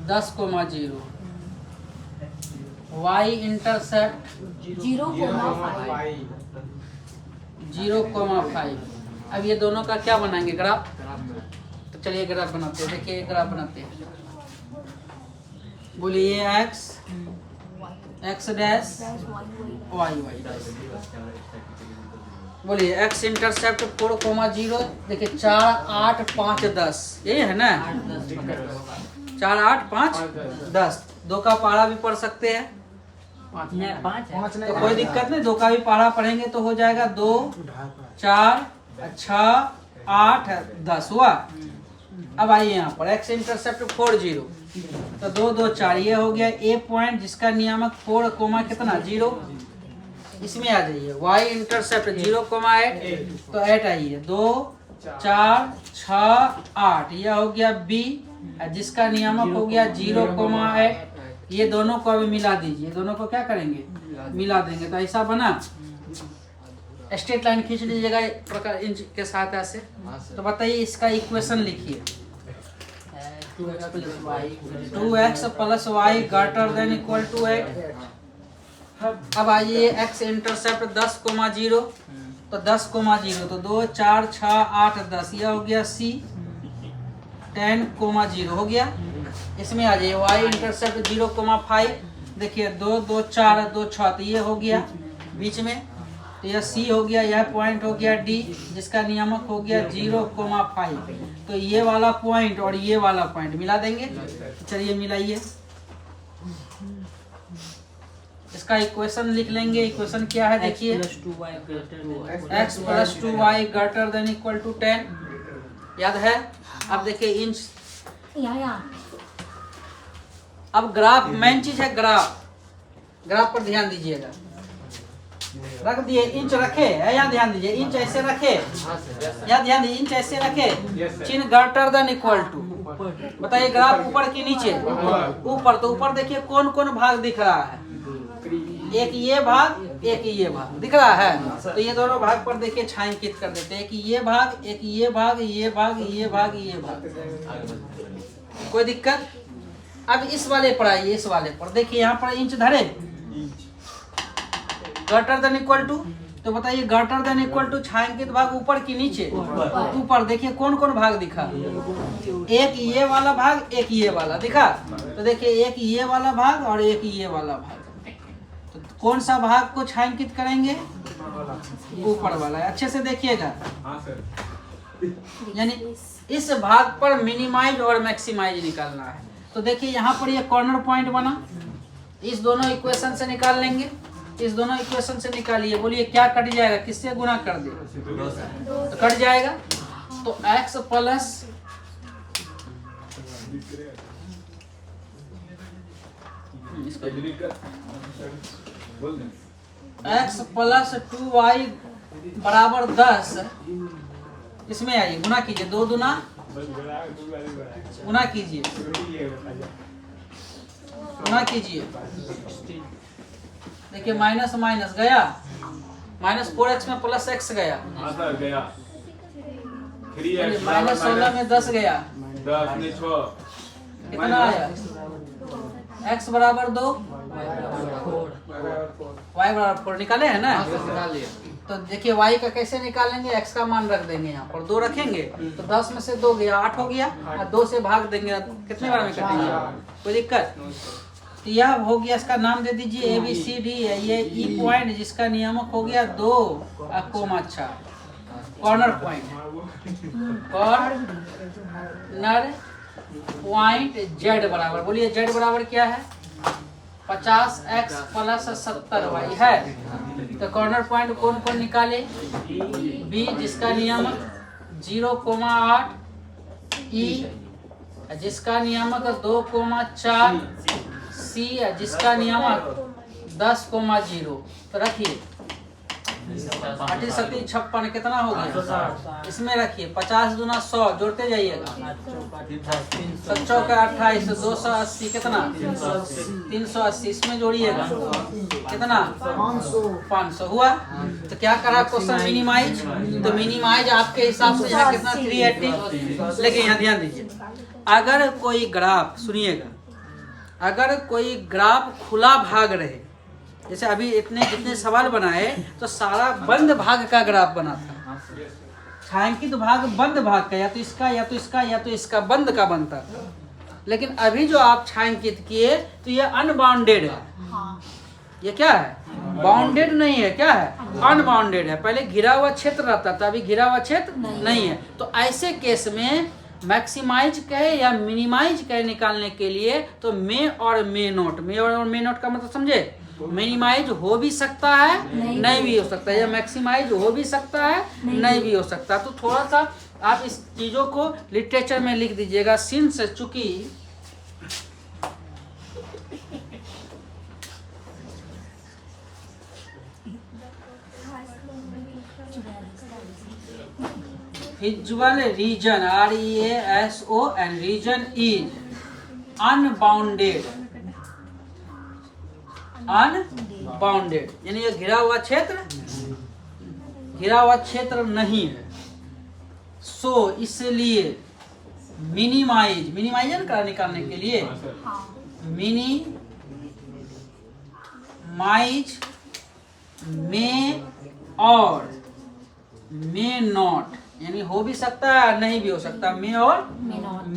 10,0 y इंटरसेप्ट 0,5। अब ये दोनों का क्या बनाएंगे ग्राफ। तो चलिए ग्राफ बनाते हैं। देखिए ग्राफ बनाते हैं। बोलिए x डैश y डैश। बोलिए x इंटरसेप्ट 4,0 देखिए 4 8 5 10 यही है ना। 4 8 5 10 दो का पहाड़ा भी पढ़ सकते हैं। 5 तो कोई दिक्कत नहीं, दो का भी पहाड़ा पढ़ेंगे तो हो जाएगा 2 4 6 8 10 हुआ। अब आइए यहाँ पर x इंटरसेप्ट 40 तो 2 2 4 ये हो गया ए पॉइंट जिसका नियामक 4 कोमा कितना 0 इसमें आ जाइए। y इंटरसेप्ट 0,8 तो 8 आइए 2 4 6 8 यह हो गया b जिसका नियामक हो गया 0,8। ये दोनों को अभी मिला दीजिए, दोनों को क्या करेंगे मिला देंगे तो ऐसा बना। स्ट्रेट लाइन खींच लीजिएगा एक प्रकार इंच के साथ ऐसे। तो बताइए इसका इक्वेशन लिखिए 2x plus y greater than equal to 8। अब आइए x इंटरसेप्ट 10,0 तो 10,0 तो 2 4 6 8 10 यह हो गया c 10,0 हो गया। इसमें आ जाइए y इंटरसेप्ट 0,5 देखिए 2 2 4 2 6 तो ये हो गया बीच में। तो यह c हो गया, यह पॉइंट हो गया d जिसका नियामक हो गया 0,5। तो ये वाला पॉइंट और ये वाला पॉइंट मिला देंगे। चलिए मिलाइए। इसका इक्वेशन लिख लेंगे। इक्वेशन क्या है देखिए x plus 2y greater than equal to 10 याद है। अब देखिए इंच यहाँ अब ग्राफ मेन चीज है। ग्राफ पर ध्यान दीजिएगा। रख दिए इंच रखे है यहाँ ध्यान दीजिए। इंच ऐसे रखे यहाँ ध्यान दीजिए। इंच ऐसे रखे चिन्ह ग्रेटर देन इक्वल टू। बताइए ग्राफ ऊपर की नीचे ऊपर। तो ऊपर देखिए कौन कौन भाग दिख रहा है। एक ये भाग एक ये भाग दिख रहा है। तो ये दोनों भाग पर देखिए छायांकित कर देते हैं कि ये भाग एक ये भाग ये भाग ये भाग ये भाग। कोई दिक्कत। अब इस वाले पर आइए। इस वाले पर देखिए यहाँ पर इंच धरे ग्रेटर देन इक्वल टू। तो बताइए ग्रेटर देन इक्वल टू छायांकित भाग ऊपर की नीचे ऊपर। देखिए कौन कौन भाग दिखा। एक ये वाला भाग एक ये वाला दिखा। तो देखिए एक ये वाला भाग और एक ये वाला भाग। तो कौन सा भाग को छायांकित करेंगे ऊपर वाला है। अच्छे से देखिएगा, हाँ सर। यानी इस भाग पर मिनिमाइज और मैक्सिमाइज निकालना है। तो देखिए यहाँ पर ये कॉर्नर पॉइंट बना, इस दोनों इक्वेशन से निकाल लेंगे, इस दोनों इक्वेशन से निकालिए। बोलिए क्या कट जाएगा, किससे गुना कर दे तो कट जाएगा। तो x plus x plus 2y बराबर 10, इसमें आइए गुना कीजिए, 2 दूना गुना कीजिए, गुना कीजिए। देखिए माइनस माइनस गया, -4x में प्लस x गया, हाँ सर गया। 3x माइनस 16 में 10 गया, 10 में 6 कितना आया, x बराबर 2 y बराबर 4 निकाले हैं ना। तो देखिए y का कैसे निकालेंगे, x का मान रख देंगे यहाँ पर, 2 रखेंगे तो 10 में से 2 गया 8 हो गया, और 2 से भाग देंगे, कितने बार में कटेंगे, कोई दिक्कत। तो यह हो गया, इसका नाम दे दीजिए ABCD है, ये ई पॉइंट जिसका नियामक हो गया 2 comma 4, corner point, corner point Z बराबर, बोलिए Z बराबर क्या है, 50x प्लस 70y है। तो कॉर्नर पॉइंट कौन कौन निकाले, B जिसका नियामक 0,8, E जिसका नियामक 2,4, C जिसका नियामक 10,0। तो रखिए 8 सती 56 कितना हो गया, इसमें रखिए 50 दूना 100, जोड़ते जाइएगा, 7 चौका 28, 280 कितना 380, इसमें जोड़िएगा कितना 500 हुआ। तो क्या करा क्वेश्चन, मिनिमाइज। तो मिनिमाइज आपके हिसाब से यहाँ कितना 380। लेकिन यहाँ ध्यान दीजिए, अगर कोई ग्राफ, सुनिएगा, अगर कोई ग्राफ खुला भाग रहे, जैसे अभी इतने जितने सवाल बनाए तो सारा बंद भाग का ग्राफ बना था, छायांकित भाग बंद भाग का, या तो इसका या तो इसका या तो इसका बंद का बनता था। लेकिन अभी जो आप छायांकित किए तो ये अनबाउंडेड है, ये क्या है, बाउंडेड नहीं है, क्या है, अनबाउंडेड है। पहले घिरा हुआ क्षेत्र रहता था, अभी घिरा हुआ क्षेत्र नहीं है। तो ऐसे केस में मैक्सिमाइज कहे या मिनिमाइज कहे निकालने के लिए तो मे और मे नोट, मे और मे नोट का मतलब समझे, मिनिमाइज हो भी सकता है, नहीं भी हो सकता है, या मैक्सिमाइज हो भी सकता है, नहीं भी हो सकता। तो थोड़ा सा आप इस चीजों को लिटरेचर में लिख दीजिएगा, सिंस चूंकि visual region REASON region is unbounded, unbounded यानी ये घिरा हुआ क्षेत्र नहीं है। सो इसलिए मिनिमाइज निकालने के लिए मिनिमाइज में और मे नॉट, यानी हो भी सकता है नहीं भी हो सकता, मे और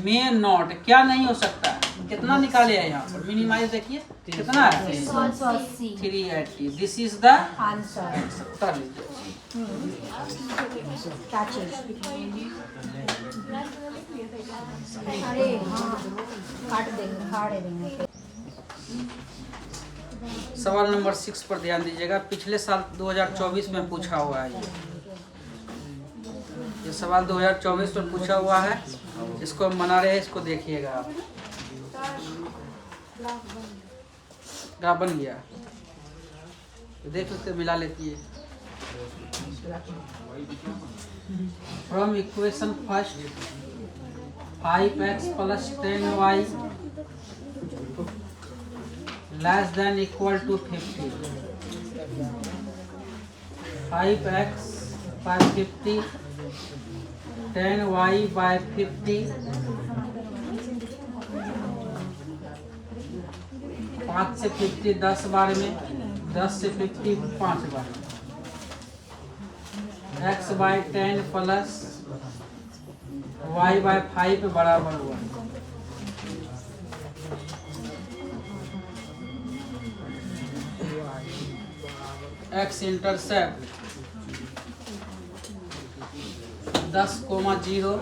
मे नॉट क्या नहीं हो सकता। कितना निकाले हैं यहाँ पर, मिनिमाइज देखिए कितना है 380, दिस इज द आंसर। 70 लीजिए, अरे हाँ काट देंगे, फाड़ देंगे। सवाल नंबर 6 पर ध्यान दीजिएगा, पिछले साल 2024 में पूछा हुआ है। ये सवाल 2024 में पूछा हुआ है, इसको हम बना रहे हैं, इसको देखिएगा आप। ग्राफ बन गया, तो देख सकते मिला लेती है। From equation first 5x plus 10y less than equal to 50, 5x by 50, 10y by 50, 5 से 50 10 बार में, 10 से 50 5 बार में, x by 10 plus y by 5 बराबर हुआ। x intercept 10,0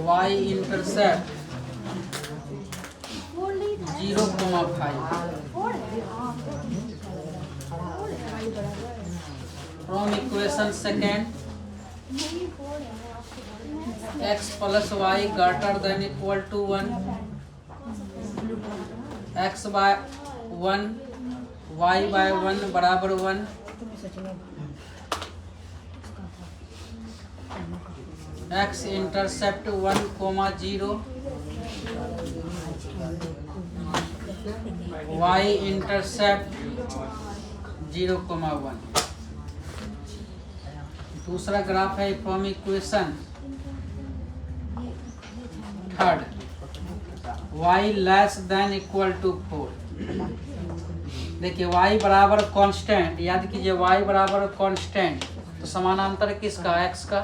y intercept 0,5 from equation second x plus y greater than equal to 1, x by 1 y by 1 बराबर 1, x intercept 1,0 y intercept 0,1। दूसरा graph है from equation third y less than equal to 4। देखिए y बराबर constant, याद कीजिए y बराबर constant, तो समानांतर किसका? x का,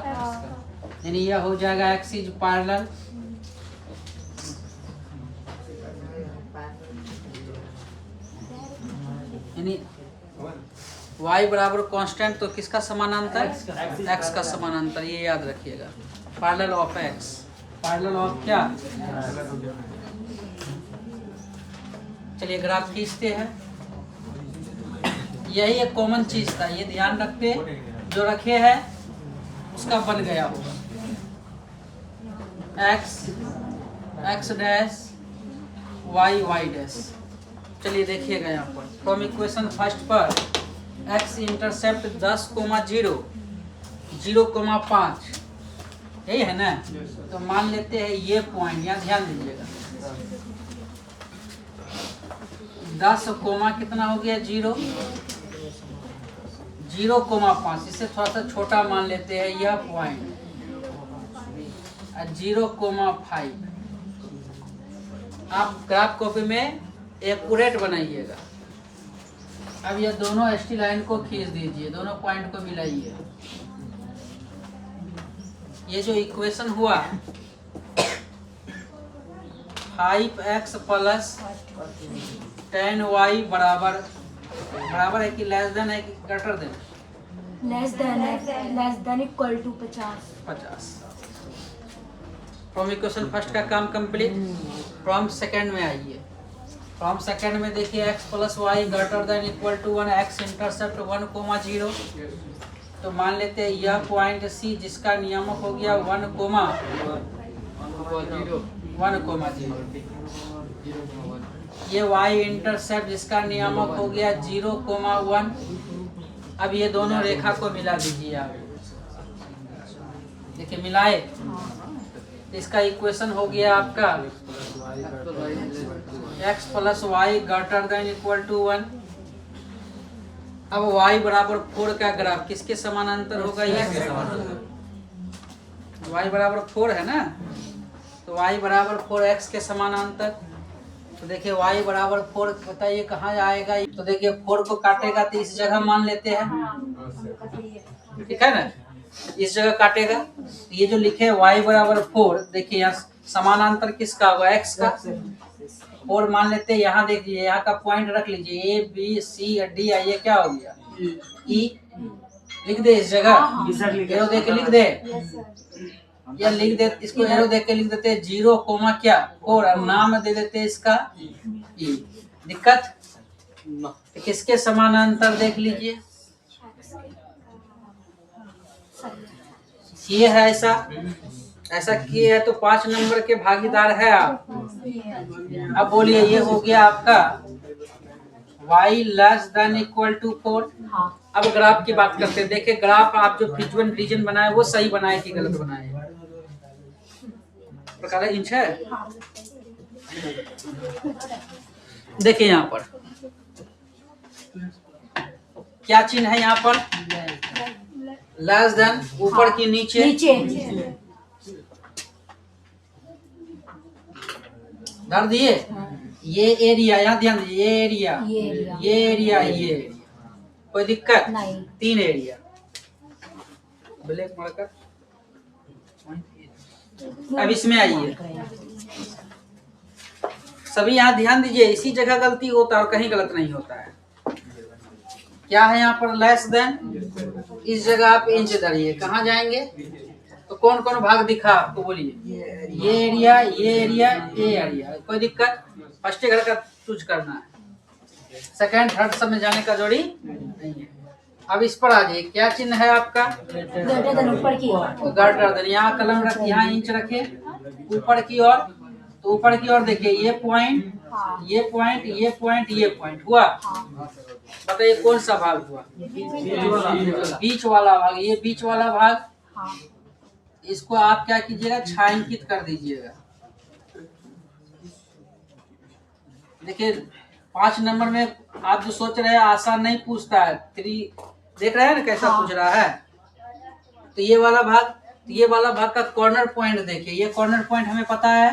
यानी यह हो जाएगा x इज पैरेलल यानी y बराबर कांस्टेंट तो किसका समानांतर? x का समानांतर, ये याद रखिएगा। Parallel of x, parallel of क्या? चलिए ग्राफ खींचते हैं। यही एक कॉमन चीज था, ये ध्यान रखते, जो रखे हैं उसका बन गया होगा। x dash y dash. चलिए देखिएगा यहाँ पर फ्रॉम इक्वेशन फर्स्ट पर x इंटरसेप्ट 10,0 0,5, यही है ना? तो मान लेते हैं ये पॉइंट, यहाँ ध्यान दीजिएगा। 10 कोमा कितना हो गया? 0,5, इससे थोड़ा सा छोटा मान लेते हैं यह पॉइंट 0,5। आप ग्राफ कॉपी में एक्यूरेट बनाइएगा। अब ये दोनों एसटी लाइन को खींच दीजिए, दोनों पॉइंट को मिलाइए। ये जो इक्वेशन हुआ 5x प्लस 10y बराबर है कि लेस देन है कि greater than? Less than equal to 50। From equation first का काम कंप्लीट। फ्रॉम सेकंड में आइए। फ्रॉम सेकंड में देखिए x plus y greater than equal to 1, x intercept 1,0। तो मान लेते हैं यह पॉइंट C जिसका नियामक हो गया 1,0। ये y इंटरसेप्ट जिसका नियामक हो गया 0,1। अब ये दोनों रेखा को मिला दीजिए आप। देखिए मिलाए, इसका इक्वेशन हो गया आपका x plus y greater than equal to 1। अब y बराबर 4 का ग्राफ किसके समानांतर होगा? यह y बराबर 4 है ना, तो y बराबर 4x के समानांतर। तो देखिए y बराबर 4 बताइए कहाँ आएगा? तो देखिए 4 को काटेगा तो इस जगह मान लेते हैं, ठीक है ना? इस जगह काटेगा। ये जो लिखे y बराबर 4, देखिए यहाँ समानांतर किसका होगा? x का। 4 मान लेते हैं। यहाँ देखिए, यहाँ का पॉइंट रख लीजिए A B C D, ये क्या हो गया? E। लिख दे इस जगह, एरो दे के लिख दे, या लिख दे, इसको एरो दे के लिख देते 0, क्या 4, और नाम दे देते इसका E। दिक्कत? तो किसके समानांतर देख लीजिए, ये है ऐसा किए है तो 5 नंबर के भागीदार है आप। अब बोलिए ये हो गया आपका y less than equal to 4। अब ग्राफ की बात करते हैं। देखिए ग्राफ आप जो फिजूअल रीजन बनाए वो सही बनाए कि गलत बनाए? प्रकार इंच है। देखिए यहाँ पर क्या चिन्ह है? यहाँ पर लेस देन, ऊपर की नीचे धर दिए। ये एरिया, यहाँ ध्यान दीजिए, ये एरिया, ये कोई दिक्कत नहीं। 3 एरिया ब्लैक मार्कर। अब इसमें आइए, सभी यहाँ ध्यान दीजिए, इसी जगह गलती होता है और कहीं गलत नहीं होता है। क्या है यहाँ पर लेस देन, इस जगह आप इंच धरिए, कहाँ जाएंगे? तो कौन कौन भाग दिखा आपको बोलिए? ये एरिया, ये एरिया, ये एरिया। कोई दिक्कत? फर्स्ट घर का चूज करना है, सेकंड थर्ड सब में जाने का जरूरी नहीं है। अब इस पर आ जाइए, क्या चिन्ह है आपका? ग्रेटर देन ऊपर की ओर। ग्रेटर देन, यहाँ कलम रखिए, यहाँ इंच रखे ऊपर की ओर। तो ऊपर की ओर देखिए, ये पॉइंट, ये पॉइंट, ये पॉइंट, ये पॉइंट हुआ। बताइए कौन सा भाग हुआ? बीच वाला भाग। ये बीच वाला भाग, इसको आप क्या कीजिएगा? छायांकित कर दीजिएगा। देखिए 5 नंबर में आप जो सोच रहे हैं आसान नहीं पूछता है, 3 देख रहे हैं ना कैसा पूछ रहा है। तो ये वाला भाग का कॉर्नर पॉइंट देखिए, ये कॉर्नर पॉइंट हमें पता है,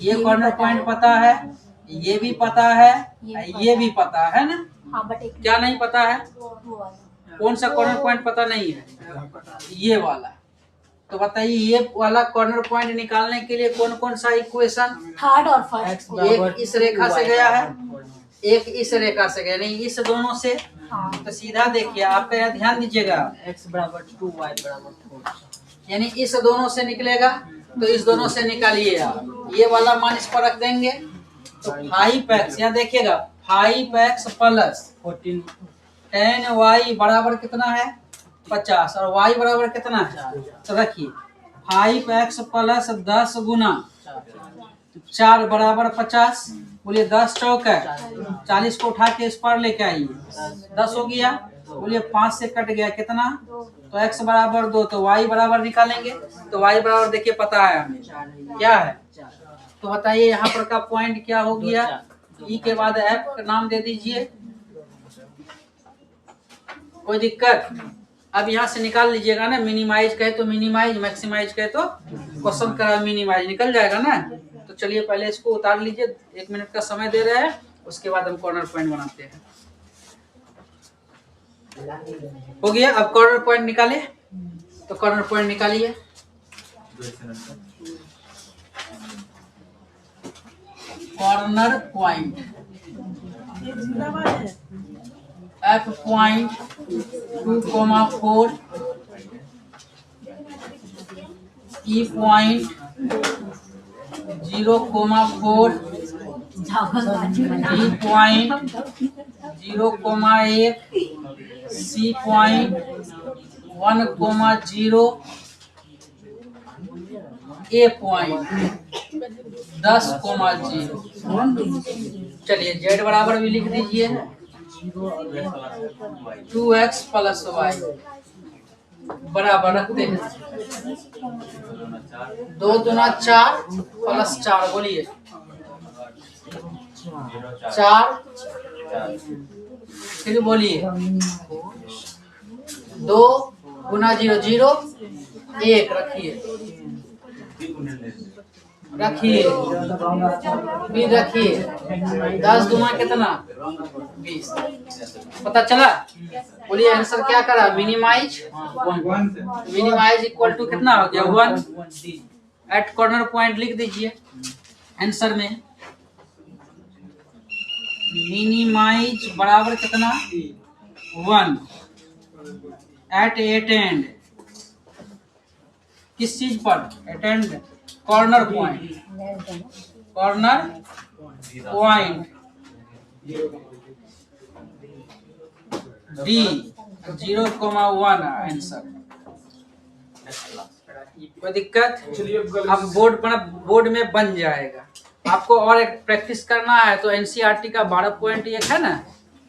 ये कॉर्नर पॉइंट पता है, ये भी पता है, ये भी पता है ना। क्या नहीं पता है? कौन सा कॉर्नर पॉइंट पता नहीं है? ये वाला। तो बताइए ये वाला कॉर्नर पॉइंट निकालने के लिए कौन कौन सा इक्वेशन? थर्ड और फर्स्ट। एक इस रेखा से गया है, एक इस रेखा से गया, नहीं इस दोनों से। तो सीधा देखिए, आपका यहाँ ध्यान दीजिएगा, x बराबर 2 y बराबर 4, यानी इस दोनों से निकलेगा। तो इस दोनों से निकालिए आप, ये वाला मान इस पर रख देंगे। तो 5x, यहाँ देखिएगा 5x प्लस 10y बराबर कितना है? 50। और y बराबर कितना है? तो रखिए 5x प्लस 10 गुना 4 बराबर 50। बोलिए 10 चौक है 40 को उठा के इस पर लेके आइए, 10 हो गया। बोलिए 5 से कट गया कितना? तो x बराबर 2। तो y बराबर निकालेंगे। तो y बराबर देखिए पता है हमें क्या है। तो बताइए यहाँ पर का पॉइंट क्या हो गया? ई के बाद f का नाम दे दीजिए। कोई दिक्कत? अब यहाँ से निकाल लीजिएगा ना, मिनिमाइज कहे तो मिनिमाइज, मैक्सिमाइज कहे तो क्वेश्चन का मिनिमाइज निकल जाएगा ना। तो चलिए पहले इसको उतार लीजिए, 1 मिनट का समय दे रहे हैं, उसके बाद हम कॉर्नर पॉइंट बनाते हैं। हो गया। अब कॉर्नर पॉइंट निकाले, तो कॉर्नर पॉइंट निकालिए। Corner point, F point 2,4, E point 0,4, B point 0,1, C point 1,0, A point 10,0। चलिए Z बराबर भी लिख दीजिए, 2x प्लस y बराबर रखते हैं 2 दूना 4 प्लस 4। बोलिए 4, फिर बोलिए 2 गुना 0 0, 1 रखिए भी रखिए। 10 दूना कितना? 20। पता चला? बोलिए आंसर क्या करा? मिनिमाइज। मिनिमाइज इक्वल टू कितना हो गया? 1। एट कॉर्नर पॉइंट लिख दीजिए आंसर में। मिनिमाइज बराबर कितना? 1 एट एटेंड। किस चीज पर? Attend corner point. Corner point D 0,1 answer. कोई दिक्कत? अब बोर्ड में बन जाएगा। आपको और एक प्रैक्टिस करना है तो एनसीईआरटी का 12 पॉइंट एक है ना,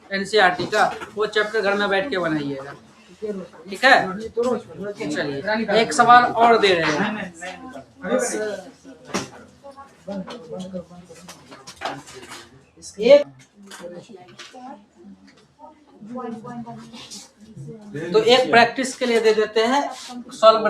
एनसीईआरटी का, वो चैप्टर घर में बैठ के बनाइएगा। ठीक है? चलिए एक सवाल और दे रहे हैं। तो एक प्रैक्टिस के लिए दे देते हैं, सॉल्व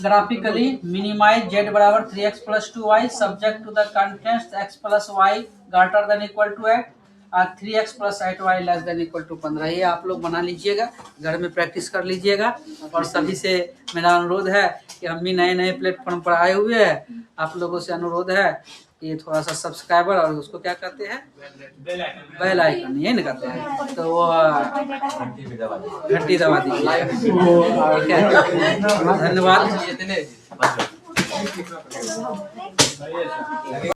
ग्राफिकली मिनिमाइज z बराबर 3x plus 2y subject to the contents x plus y greater than equal to 8 और 3x plus 8y less than equal to 15। ये आप लोग बना लीजिएगा, घर में प्रैक्टिस कर लीजिएगा। और सभी से मेरा अनुरोध है कि हम भी नए नए प्लेटफॉर्म पर आए हुए हैं, आप लोगों से अनुरोध है ये थोड़ा सा सब्सक्राइबर और उसको क्या कहते हैं, बेल आइकन, ये ना कहते हैं, तो वो घंटी दबा दीजिए। ठीक है, धन्यवाद।